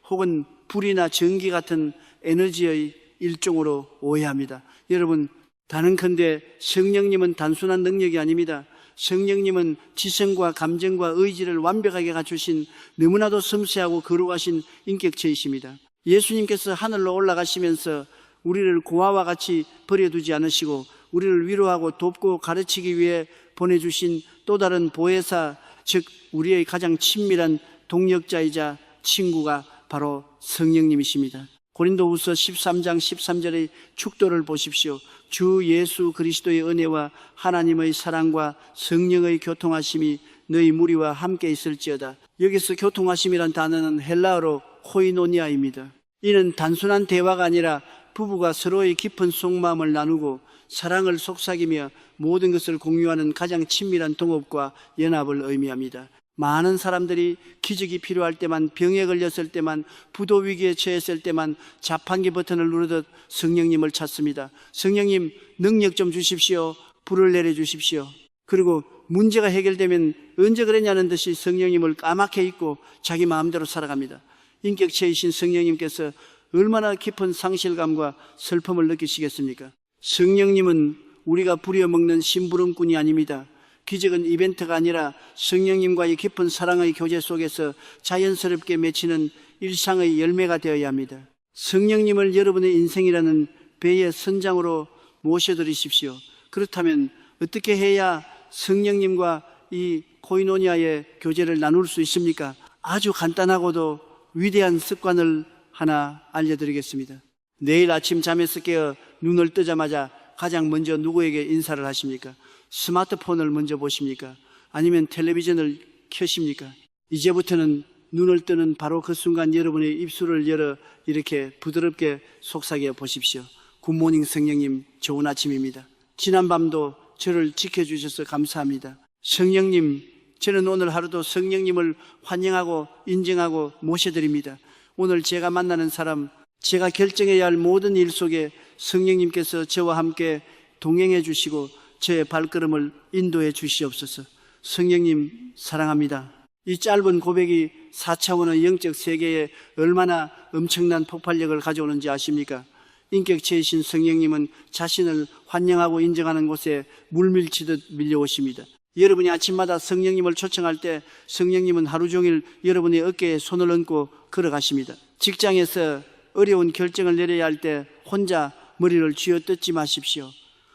혹은 불이나 전기 같은 에너지의 일종으로 오해합니다. 여러분, 단언컨대 성령님은 단순한 능력이 아닙니다. 성령님은 지성과 감정과 의지를 완벽하게 갖추신 너무나도 섬세하고 거룩하신 인격체이십니다. 예수님께서 하늘로 올라가시면서 우리를 고아와 같이 버려두지 않으시고 우리를 위로하고 돕고 가르치기 위해 보내주신 또 다른 보혜사, 즉 우리의 가장 친밀한 동역자이자 친구가 바로 성령님이십니다. 고린도후서 13장 13절의 축도를 보십시오. 주 예수 그리스도의 은혜와 하나님의 사랑과 성령의 교통하심이 너희 무리와 함께 있을지어다. 여기서 교통하심이란 단어는 헬라어로 코이노니아입니다. 이는 단순한 대화가 아니라 부부가 서로의 깊은 속마음을 나누고 사랑을 속삭이며 모든 것을 공유하는 가장 친밀한 동업과 연합을 의미합니다. 많은 사람들이 기적이 필요할 때만, 병에 걸렸을 때만, 부도 위기에 처했을 때만 자판기 버튼을 누르듯 성령님을 찾습니다. 성령님, 능력 좀 주십시오. 불을 내려주십시오. 그리고 문제가 해결되면 언제 그랬냐는 듯이 성령님을 까맣게 잊고 자기 마음대로 살아갑니다. 인격체이신 성령님께서 얼마나 깊은 상실감과 슬픔을 느끼시겠습니까? 성령님은 우리가 부려먹는 심부름꾼이 아닙니다. 기적은 이벤트가 아니라 성령님과의 깊은 사랑의 교제 속에서 자연스럽게 맺히는 일상의 열매가 되어야 합니다. 성령님을 여러분의 인생이라는 배의 선장으로 모셔드리십시오. 그렇다면 어떻게 해야 성령님과 이 코이노니아의 교제를 나눌 수 있습니까? 아주 간단하고도 위대한 습관을 하나 알려드리겠습니다. 내일 아침 잠에서 깨어 눈을 뜨자마자 가장 먼저 누구에게 인사를 하십니까? 스마트폰을 먼저 보십니까? 아니면 텔레비전을 켜십니까? 이제부터는 눈을 뜨는 바로 그 순간 여러분의 입술을 열어 이렇게 부드럽게 속삭여 보십시오. 굿모닝 성령님, 좋은 아침입니다. 지난밤도 저를 지켜주셔서 감사합니다. 성령님, 저는 오늘 하루도 성령님을 환영하고 인정하고 모셔드립니다. 오늘 제가 만나는 사람, 제가 결정해야 할 모든 일 속에 성령님께서 저와 함께 동행해 주시고 저의 발걸음을 인도해 주시옵소서. 성령님 사랑합니다. 이 짧은 고백이 4차원의 영적 세계에 얼마나 엄청난 폭발력을 가져오는지 아십니까? 인격체이신 성령님은 자신을 환영하고 인정하는 곳에 물밀치듯 밀려오십니다. 여러분이 아침마다 성령님을 초청할 때 성령님은 하루 종일 여러분의 어깨에 손을 얹고 걸어가십니다. 직장에서 어려운 결정을 내려야 할 때 혼자 머리를 쥐어뜯지 마십시오.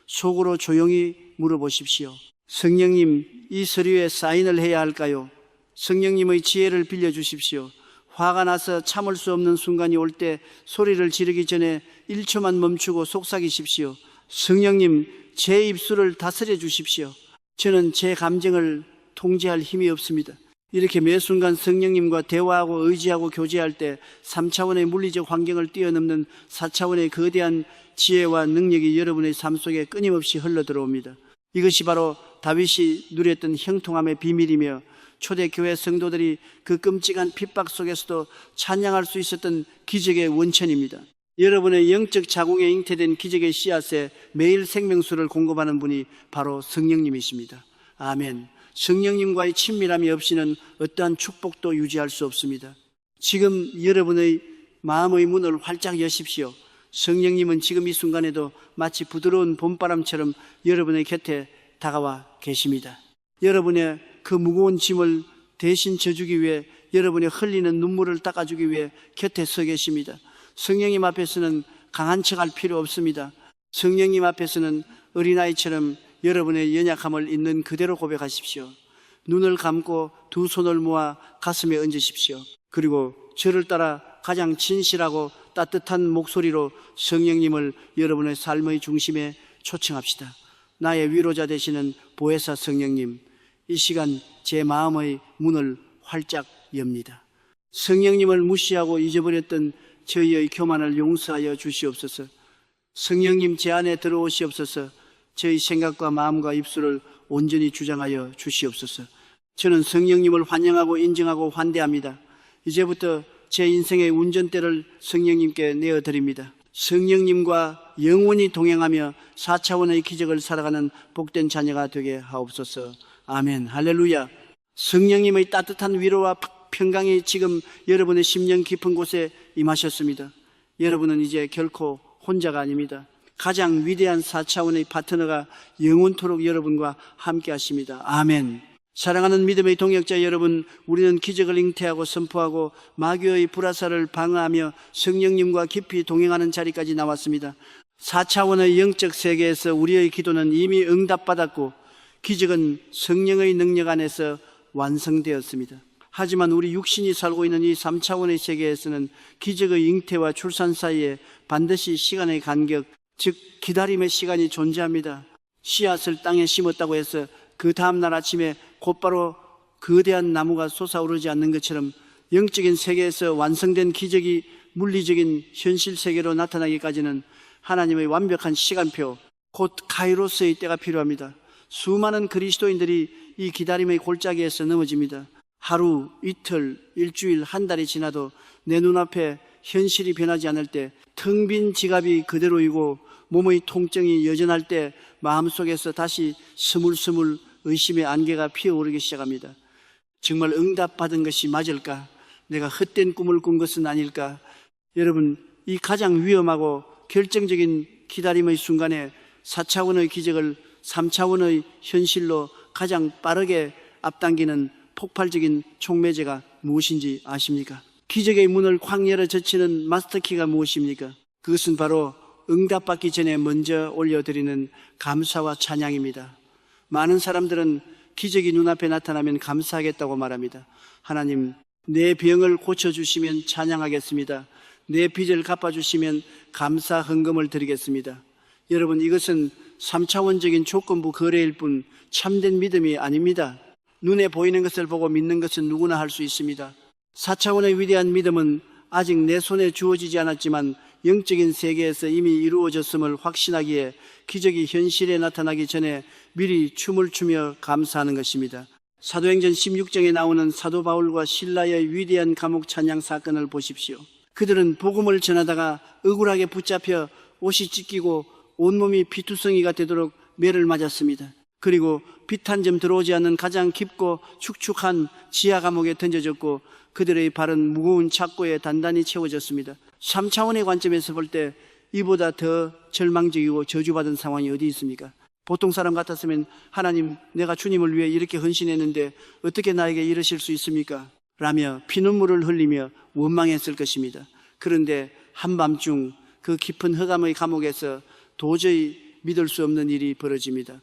속으로 조용히 물어보십시오. 성령님, 이 서류에 사인을 해야 할까요? 성령님의 지혜를 빌려주십시오. 화가 나서 참을 수 없는 순간이 올 때 소리를 지르기 전에 1초만 멈추고 속삭이십시오. 성령님, 제 입술을 다스려 주십시오. 저는 제 감정을 통제할 힘이 없습니다. 이렇게 매 순간 성령님과 대화하고 의지하고 교제할 때 3차원의 물리적 환경을 뛰어넘는 4차원의 거대한 지혜와 능력이 여러분의 삶 속에 끊임없이 흘러들어옵니다. 이것이 바로 다윗이 누렸던 형통함의 비밀이며 초대교회 성도들이 그 끔찍한 핍박 속에서도 찬양할 수 있었던 기적의 원천입니다. 여러분의 영적 자궁에 잉태된 기적의 씨앗에 매일 생명수를 공급하는 분이 바로 성령님이십니다. 아멘. 성령님과의 친밀함이 없이는 어떠한 축복도 유지할 수 없습니다. 지금 여러분의 마음의 문을 활짝 여십시오. 성령님은 지금 이 순간에도 마치 부드러운 봄바람처럼 여러분의 곁에 다가와 계십니다. 여러분의 그 무거운 짐을 대신 져주기 위해, 여러분의 흘리는 눈물을 닦아주기 위해 곁에 서 계십니다. 성령님 앞에서는 강한 척할 필요 없습니다. 성령님 앞에서는 어린아이처럼 여러분의 연약함을 있는 그대로 고백하십시오. 눈을 감고 두 손을 모아 가슴에 얹으십시오. 그리고 저를 따라 가장 진실하고 따뜻한 목소리로 성령님을 여러분의 삶의 중심에 초청합시다. 나의 위로자 되시는 보혜사 성령님, 이 시간 제 마음의 문을 활짝 엽니다. 성령님을 무시하고 잊어버렸던 저희의 교만을 용서하여 주시옵소서. 성령님 제 안에 들어오시옵소서. 저희 생각과 마음과 입술을 온전히 주장하여 주시옵소서. 저는 성령님을 환영하고 인정하고 환대합니다. 이제부터 제 인생의 운전대를 성령님께 내어드립니다. 성령님과 영원히 동행하며 4차원의 기적을 살아가는 복된 자녀가 되게 하옵소서. 아멘. 할렐루야. 성령님의 따뜻한 위로와 평강이 지금 여러분의 심령 깊은 곳에 임하셨습니다. 여러분은 이제 결코 혼자가 아닙니다. 가장 위대한 4차원의 파트너가 영원토록 여러분과 함께 하십니다. 아멘. 사랑하는 믿음의 동역자 여러분, 우리는 기적을 잉태하고 선포하고 마귀의 불화살을 방어하며 성령님과 깊이 동행하는 자리까지 나왔습니다. 4차원의 영적 세계에서 우리의 기도는 이미 응답받았고 기적은 성령의 능력 안에서 완성되었습니다. 하지만 우리 육신이 살고 있는 이 3차원의 세계에서는 기적의 잉태와 출산 사이에 반드시 시간의 간격, 즉 기다림의 시간이 존재합니다. 씨앗을 땅에 심었다고 해서 그 다음날 아침에 곧바로 거대한 나무가 솟아오르지 않는 것처럼 영적인 세계에서 완성된 기적이 물리적인 현실 세계로 나타나기까지는 하나님의 완벽한 시간표, 곧 카이로스의 때가 필요합니다. 수많은 그리스도인들이 이 기다림의 골짜기에서 넘어집니다. 하루, 이틀, 일주일, 한 달이 지나도 내 눈앞에 현실이 변하지 않을 때, 텅 빈 지갑이 그대로이고 몸의 통증이 여전할 때 마음속에서 다시 스물스물 의심의 안개가 피어오르기 시작합니다. 정말 응답받은 것이 맞을까? 내가 헛된 꿈을 꾼 것은 아닐까? 여러분, 이 가장 위험하고 결정적인 기다림의 순간에 4차원의 기적을 3차원의 현실로 가장 빠르게 앞당기는 폭발적인 촉매제가 무엇인지 아십니까? 기적의 문을 쾅 열어 젖히는 마스터키가 무엇입니까? 그것은 바로 응답받기 전에 먼저 올려드리는 감사와 찬양입니다. 많은 사람들은 기적이 눈앞에 나타나면 감사하겠다고 말합니다. 하나님, 내 병을 고쳐주시면 찬양하겠습니다. 내 빚을 갚아주시면 감사 헌금을 드리겠습니다. 여러분, 이것은 3차원적인 조건부 거래일 뿐 참된 믿음이 아닙니다. 눈에 보이는 것을 보고 믿는 것은 누구나 할 수 있습니다. 4차원의 위대한 믿음은 아직 내 손에 주어지지 않았지만 영적인 세계에서 이미 이루어졌음을 확신하기에 기적이 현실에 나타나기 전에 미리 춤을 추며 감사하는 것입니다. 사도행전 16장에 나오는 사도 바울과 실라의 위대한 감옥 찬양 사건을 보십시오. 그들은 복음을 전하다가 억울하게 붙잡혀 옷이 찢기고 온몸이 피투성이가 되도록 매를 맞았습니다. 그리고 빛 한 점 들어오지 않는 가장 깊고 축축한 지하 감옥에 던져졌고 그들의 발은 무거운 착고에 단단히 채워졌습니다. 3차원의 관점에서 볼 때 이보다 더 절망적이고 저주받은 상황이 어디 있습니까? 보통 사람 같았으면 하나님, 내가 주님을 위해 이렇게 헌신했는데 어떻게 나에게 이러실 수 있습니까? 라며 피눈물을 흘리며 원망했을 것입니다. 그런데 한밤중 그 깊은 흑암의 감옥에서 도저히 믿을 수 없는 일이 벌어집니다.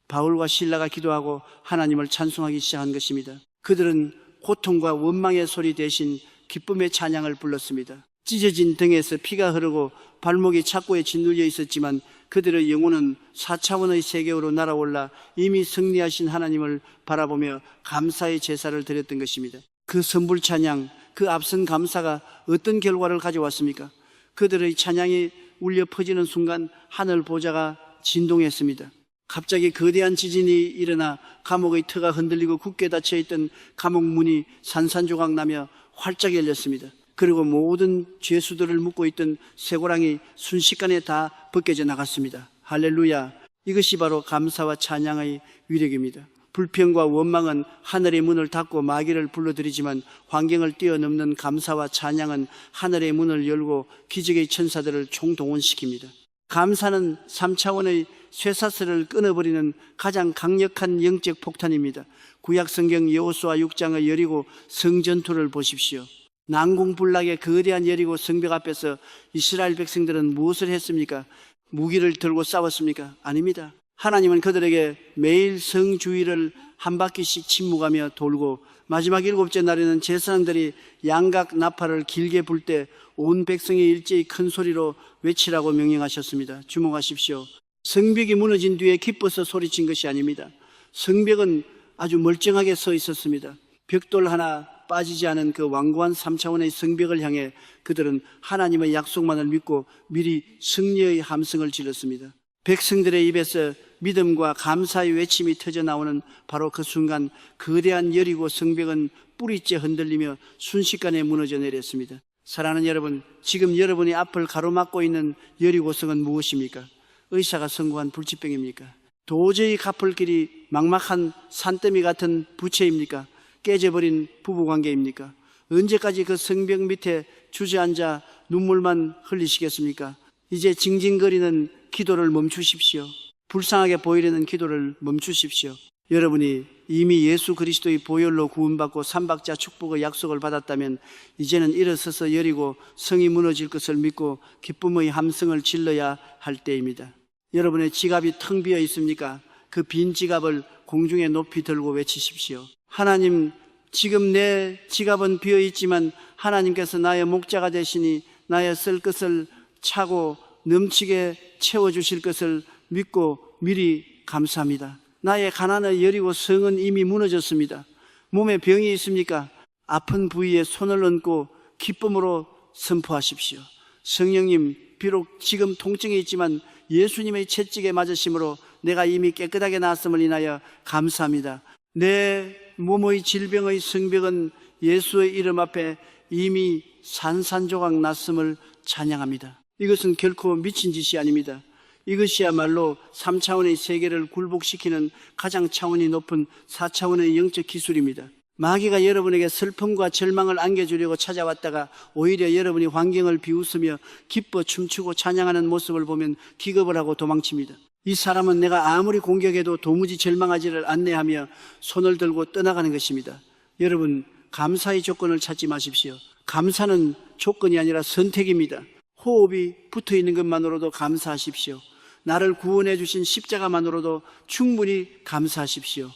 바울과 실라가 기도하고 하나님을 찬송하기 시작한 것입니다. 그들은 고통과 원망의 소리 대신 기쁨의 찬양을 불렀습니다. 찢어진 등에서 피가 흐르고 발목이 착고에 짓눌려 있었지만 그들의 영혼은 4차원의 세계로 날아올라 이미 승리하신 하나님을 바라보며 감사의 제사를 드렸던 것입니다. 그 선불 찬양, 그 앞선 감사가 어떤 결과를 가져왔습니까? 그들의 찬양이 울려 퍼지는 순간 하늘 보좌가 진동했습니다. 갑자기 거대한 지진이 일어나 감옥의 터가 흔들리고 굳게 닫혀있던 감옥 문이 산산조각 나며 활짝 열렸습니다. 그리고 모든 죄수들을 묶고 있던 쇠고랑이 순식간에 다 벗겨져 나갔습니다. 할렐루야. 이것이 바로 감사와 찬양의 위력입니다. 불평과 원망은 하늘의 문을 닫고 마귀를 불러들이지만 환경을 뛰어넘는 감사와 찬양은 하늘의 문을 열고 기적의 천사들을 총동원시킵니다. 감사는 3차원의 쇠사슬을 끊어버리는 가장 강력한 영적 폭탄입니다. 구약성경 여호수아 6장의 여리고 성전투를 보십시오. 난공불락의 거대한 여리고 성벽 앞에서 이스라엘 백성들은 무엇을 했습니까? 무기를 들고 싸웠습니까? 아닙니다. 하나님은 그들에게 매일 성 주위를 한 바퀴씩 침묵하며 돌고 마지막 7째 날에는 제사장들이 양각 나팔을 길게 불 때 온 백성이 일제히 큰 소리로 외치라고 명령하셨습니다. 주목하십시오. 성벽이 무너진 뒤에 기뻐서 소리친 것이 아닙니다. 성벽은 아주 멀쩡하게 서 있었습니다. 벽돌 하나 빠지지 않은 그 완고한 3차원의 성벽을 향해 그들은 하나님의 약속만을 믿고 미리 승리의 함성을 질렀습니다. 백성들의 입에서 믿음과 감사의 외침이 터져나오는 바로 그 순간 거대한 여리고 성벽은 뿌리째 흔들리며 순식간에 무너져 내렸습니다. 사랑하는 여러분, 지금 여러분이 앞을 가로막고 있는 여리고성은 무엇입니까? 의사가 선고한 불치병입니까? 도저히 갚을 길이 막막한 산더미 같은 부채입니까? 깨져버린 부부관계입니까? 언제까지 그 성벽 밑에 주저앉아 눈물만 흘리시겠습니까? 이제 징징거리는 기도를 멈추십시오. 불쌍하게 보이려는 기도를 멈추십시오. 여러분이 이미 예수 그리스도의 보혈로 구원받고 삼박자 축복의 약속을 받았다면 이제는 일어서서 여리고 성이 무너질 것을 믿고 기쁨의 함성을 질러야 할 때입니다. 여러분의 지갑이 텅 비어 있습니까? 그 빈 지갑을 공중에 높이 들고 외치십시오. 하나님, 지금 내 지갑은 비어 있지만 하나님께서 나의 목자가 되시니 나의 쓸 것을 차고 넘치게 채워주실 것을 믿고 미리 감사합니다. 나의 가난의 여리고 성은 이미 무너졌습니다. 몸에 병이 있습니까? 아픈 부위에 손을 얹고 기쁨으로 선포하십시오. 성령님, 비록 지금 통증이 있지만 예수님의 채찍에 맞으심으로 내가 이미 깨끗하게 나았음을 인하여 감사합니다. 내 몸의 질병의 성벽은 예수의 이름 앞에 이미 산산조각 났음을 찬양합니다. 이것은 결코 미친 짓이 아닙니다. 이것이야말로 3차원의 세계를 굴복시키는 가장 차원이 높은 4차원의 영적 기술입니다. 마귀가 여러분에게 슬픔과 절망을 안겨주려고 찾아왔다가 오히려 여러분이 환경을 비웃으며 기뻐 춤추고 찬양하는 모습을 보면 기겁을 하고 도망칩니다. 이 사람은 내가 아무리 공격해도 도무지 절망하지를 않네하며 손을 들고 떠나가는 것입니다. 여러분, 감사의 조건을 찾지 마십시오. 감사는 조건이 아니라 선택입니다. 호흡이 붙어 있는 것만으로도 감사하십시오. 나를 구원해 주신 십자가만으로도 충분히 감사하십시오.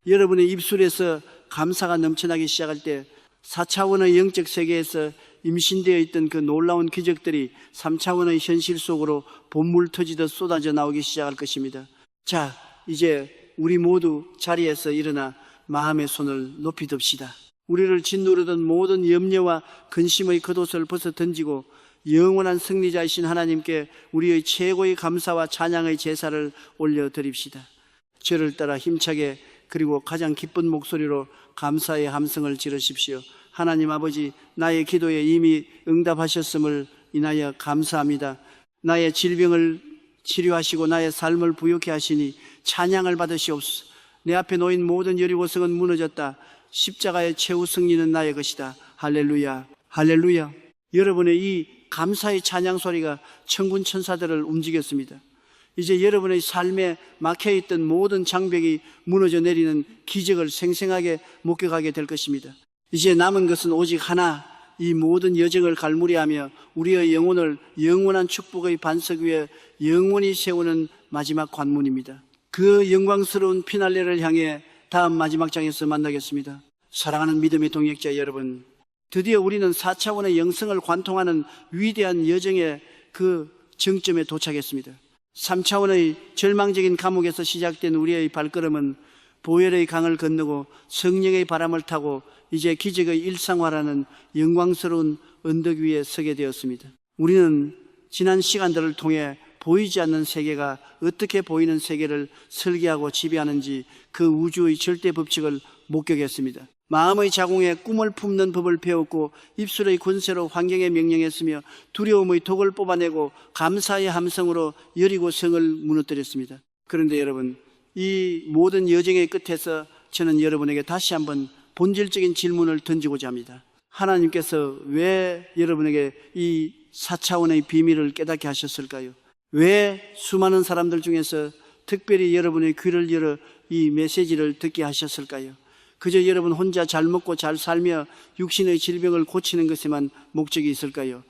여러분의 입술에서 감사가 넘쳐나기 시작할 때 4차원의 영적 세계에서 임신되어 있던 그 놀라운 기적들이 3차원의 현실 속으로 본물 터지듯 쏟아져 나오기 시작할 것입니다. 자, 이제 우리 모두 자리에서 일어나 마음의 손을 높이 듭시다. 우리를 짓누르던 모든 염려와 근심의 겉옷을 벗어 던지고 영원한 승리자이신 하나님께 우리의 최고의 감사와 찬양의 제사를 올려드립시다. 저를 따라 힘차게 그리고 가장 기쁜 목소리로 감사의 함성을 지르십시오. 하나님 아버지, 나의 기도에 이미 응답하셨음을 인하여 감사합니다. 나의 질병을 치료하시고 나의 삶을 부유케 하시니 찬양을 받으시옵소서. 내 앞에 놓인 모든 여리고성은 무너졌다. 십자가의 최후 승리는 나의 것이다. 할렐루야, 할렐루야. 여러분의 이 감사의 찬양 소리가 천군 천사들을 움직였습니다. 이제 여러분의 삶에 막혀있던 모든 장벽이 무너져 내리는 기적을 생생하게 목격하게 될 것입니다. 이제 남은 것은 오직 하나, 이 모든 여정을 갈무리하며 우리의 영혼을 영원한 축복의 반석 위에 영원히 세우는 마지막 관문입니다. 그 영광스러운 피날레를 향해 다음 마지막 장에서 만나겠습니다. 사랑하는 믿음의 동역자 여러분, 드디어 우리는 4차원의 영성을 관통하는 위대한 여정의 그 정점에 도착했습니다. 3차원의 절망적인 감옥에서 시작된 우리의 발걸음은 보혈의 강을 건너고 성령의 바람을 타고 이제 기적의 일상화라는 영광스러운 언덕 위에 서게 되었습니다. 우리는 지난 시간들을 통해 보이지 않는 세계가 어떻게 보이는 세계를 설계하고 지배하는지 그 우주의 절대 법칙을 목격했습니다. 마음의 자궁에 꿈을 품는 법을 배웠고 입술의 권세로 환경에 명령했으며 두려움의 독을 뽑아내고 감사의 함성으로 여리고 성을 무너뜨렸습니다. 그런데 여러분, 이 모든 여정의 끝에서 저는 여러분에게 다시 한번 본질적인 질문을 던지고자 합니다. 하나님께서 왜 여러분에게 이 4차원의 비밀을 깨닫게 하셨을까요? 왜 수많은 사람들 중에서 특별히 여러분의 귀를 열어 이 메시지를 듣게 하셨을까요? 그저 여러분 혼자 잘 먹고 잘 살며 육신의 질병을 고치는 것에만 목적이 있을까요?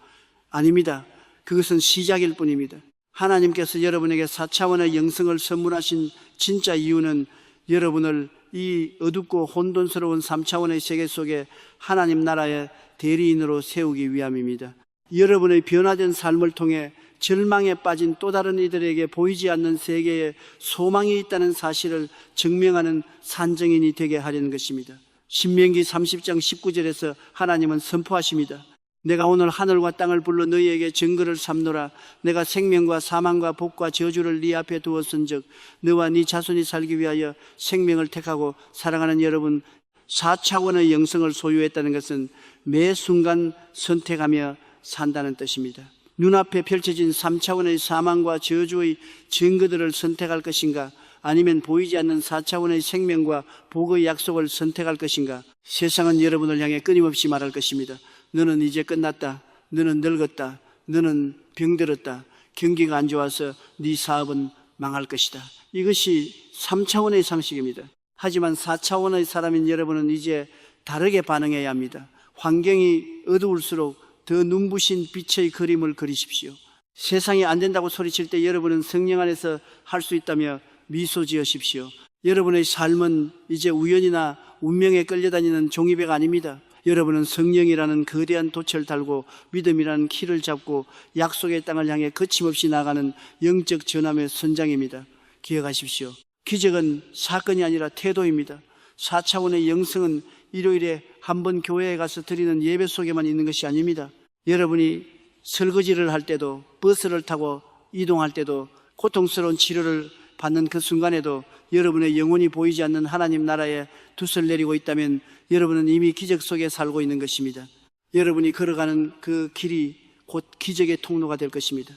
아닙니다. 그것은 시작일 뿐입니다. 하나님께서 여러분에게 4차원의 영성을 선물하신 진짜 이유는 여러분을 이 어둡고 혼돈스러운 3차원의 세계 속에 하나님 나라의 대리인으로 세우기 위함입니다. 여러분의 변화된 삶을 통해 절망에 빠진 또 다른 이들에게 보이지 않는 세계에 소망이 있다는 사실을 증명하는 산증인이 되게 하려는 것입니다. 신명기 30장 19절에서 하나님은 선포하십니다. 내가 오늘 하늘과 땅을 불러 너희에게 증거를 삼노라. 내가 생명과 사망과 복과 저주를 네 앞에 두었은즉 너와 네 자손이 살기 위하여 생명을 택하고 사랑하는 여러분, 4차원의 영성을 소유했다는 것은 매 순간 선택하며 산다는 뜻입니다. 눈앞에 펼쳐진 3차원의 사망과 저주의 증거들을 선택할 것인가, 아니면 보이지 않는 4차원의 생명과 복의 약속을 선택할 것인가? 세상은 여러분을 향해 끊임없이 말할 것입니다. 너는 이제 끝났다. 너는 늙었다. 너는 병들었다. 경기가 안 좋아서 네 사업은 망할 것이다. 이것이 3차원의 상식입니다. 하지만 4차원의 사람인 여러분은 이제 다르게 반응해야 합니다. 환경이 어두울수록 더 눈부신 빛의 그림을 그리십시오. 세상이 안 된다고 소리칠 때 여러분은 성령 안에서 할 수 있다며 미소 지으십시오. 여러분의 삶은 이제 우연이나 운명에 끌려다니는 종이배가 아닙니다. 여러분은 성령이라는 거대한 돛을 달고 믿음이라는 키를 잡고 약속의 땅을 향해 거침없이 나가는 영적 전함의 선장입니다. 기억하십시오. 기적은 사건이 아니라 태도입니다. 4차원의 영성은 일요일에 한번 교회에 가서 드리는 예배 속에만 있는 것이 아닙니다. 여러분이 설거지를 할 때도, 버스를 타고 이동할 때도, 고통스러운 치료를 받는 그 순간에도 여러분의 영혼이 보이지 않는 하나님 나라에 돛을 내리고 있다면 여러분은 이미 기적 속에 살고 있는 것입니다. 여러분이 걸어가는 그 길이 곧 기적의 통로가 될 것입니다.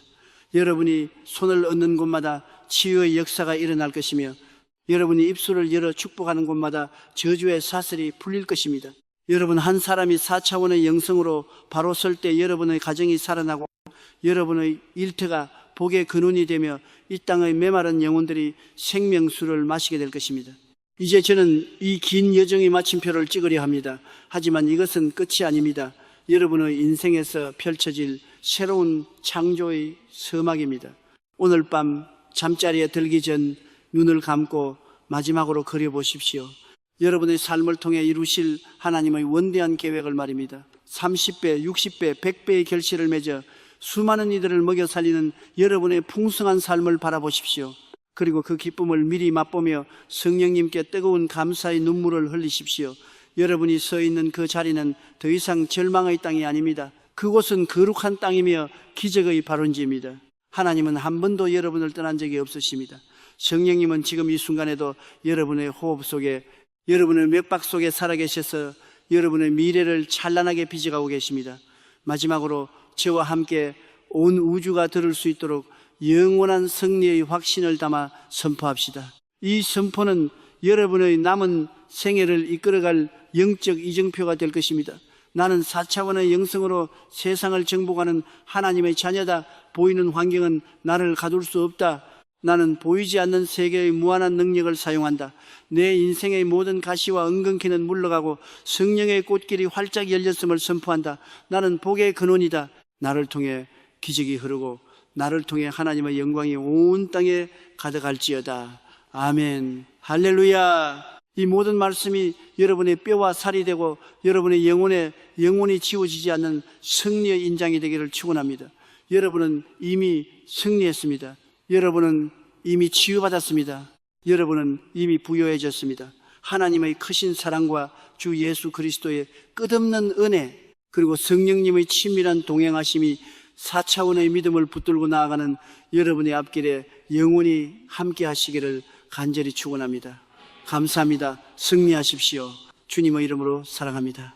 여러분이 손을 얹는 곳마다 치유의 역사가 일어날 것이며, 여러분이 입술을 열어 축복하는 곳마다 저주의 사슬이 풀릴 것입니다. 여러분 한 사람이 4차원의 영성으로 바로 설 때 여러분의 가정이 살아나고 여러분의 일터가 복의 근원이 되며 이 땅의 메마른 영혼들이 생명수를 마시게 될 것입니다. 이제 저는 이 긴 여정의 마침표를 찍으려 합니다. 하지만 이것은 끝이 아닙니다. 여러분의 인생에서 펼쳐질 새로운 창조의 서막입니다. 오늘 밤 잠자리에 들기 전 눈을 감고 마지막으로 그려보십시오. 여러분의 삶을 통해 이루실 하나님의 원대한 계획을 말입니다. 30배, 60배, 100배의 결실을 맺어 수많은 이들을 먹여 살리는 여러분의 풍성한 삶을 바라보십시오. 그리고 그 기쁨을 미리 맛보며 성령님께 뜨거운 감사의 눈물을 흘리십시오. 여러분이 서 있는 그 자리는 더 이상 절망의 땅이 아닙니다. 그곳은 거룩한 땅이며 기적의 발원지입니다. 하나님은 한 번도 여러분을 떠난 적이 없으십니다. 성령님은 지금 이 순간에도 여러분의 호흡 속에, 여러분의 맥박 속에 살아계셔서 여러분의 미래를 찬란하게 빚어가고 계십니다. 마지막으로 저와 함께 온 우주가 들을 수 있도록 영원한 승리의 확신을 담아 선포합시다. 이 선포는 여러분의 남은 생애를 이끌어갈 영적 이정표가 될 것입니다. 나는 4차원의 영성으로 세상을 정복하는 하나님의 자녀다. 보이는 환경은 나를 가둘 수 없다. 나는 보이지 않는 세계의 무한한 능력을 사용한다. 내 인생의 모든 가시와 은근키는 물러가고 성령의 꽃길이 활짝 열렸음을 선포한다. 나는 복의 근원이다. 나를 통해 기적이 흐르고 나를 통해 하나님의 영광이 온 땅에 가득할지어다. 아멘. 할렐루야. 이 모든 말씀이 여러분의 뼈와 살이 되고 여러분의 영혼이 지워지지 않는 승리의 인장이 되기를 축원합니다. 여러분은 이미 승리했습니다. 여러분은 이미 치유받았습니다. 여러분은 이미 부요해졌습니다. 하나님의 크신 사랑과 주 예수 그리스도의 끝없는 은혜, 그리고 성령님의 친밀한 동행하심이 4차원의 믿음을 붙들고 나아가는 여러분의 앞길에 영원히 함께 하시기를 간절히 축원합니다. 감사합니다. 승리하십시오. 주님의 이름으로 사랑합니다.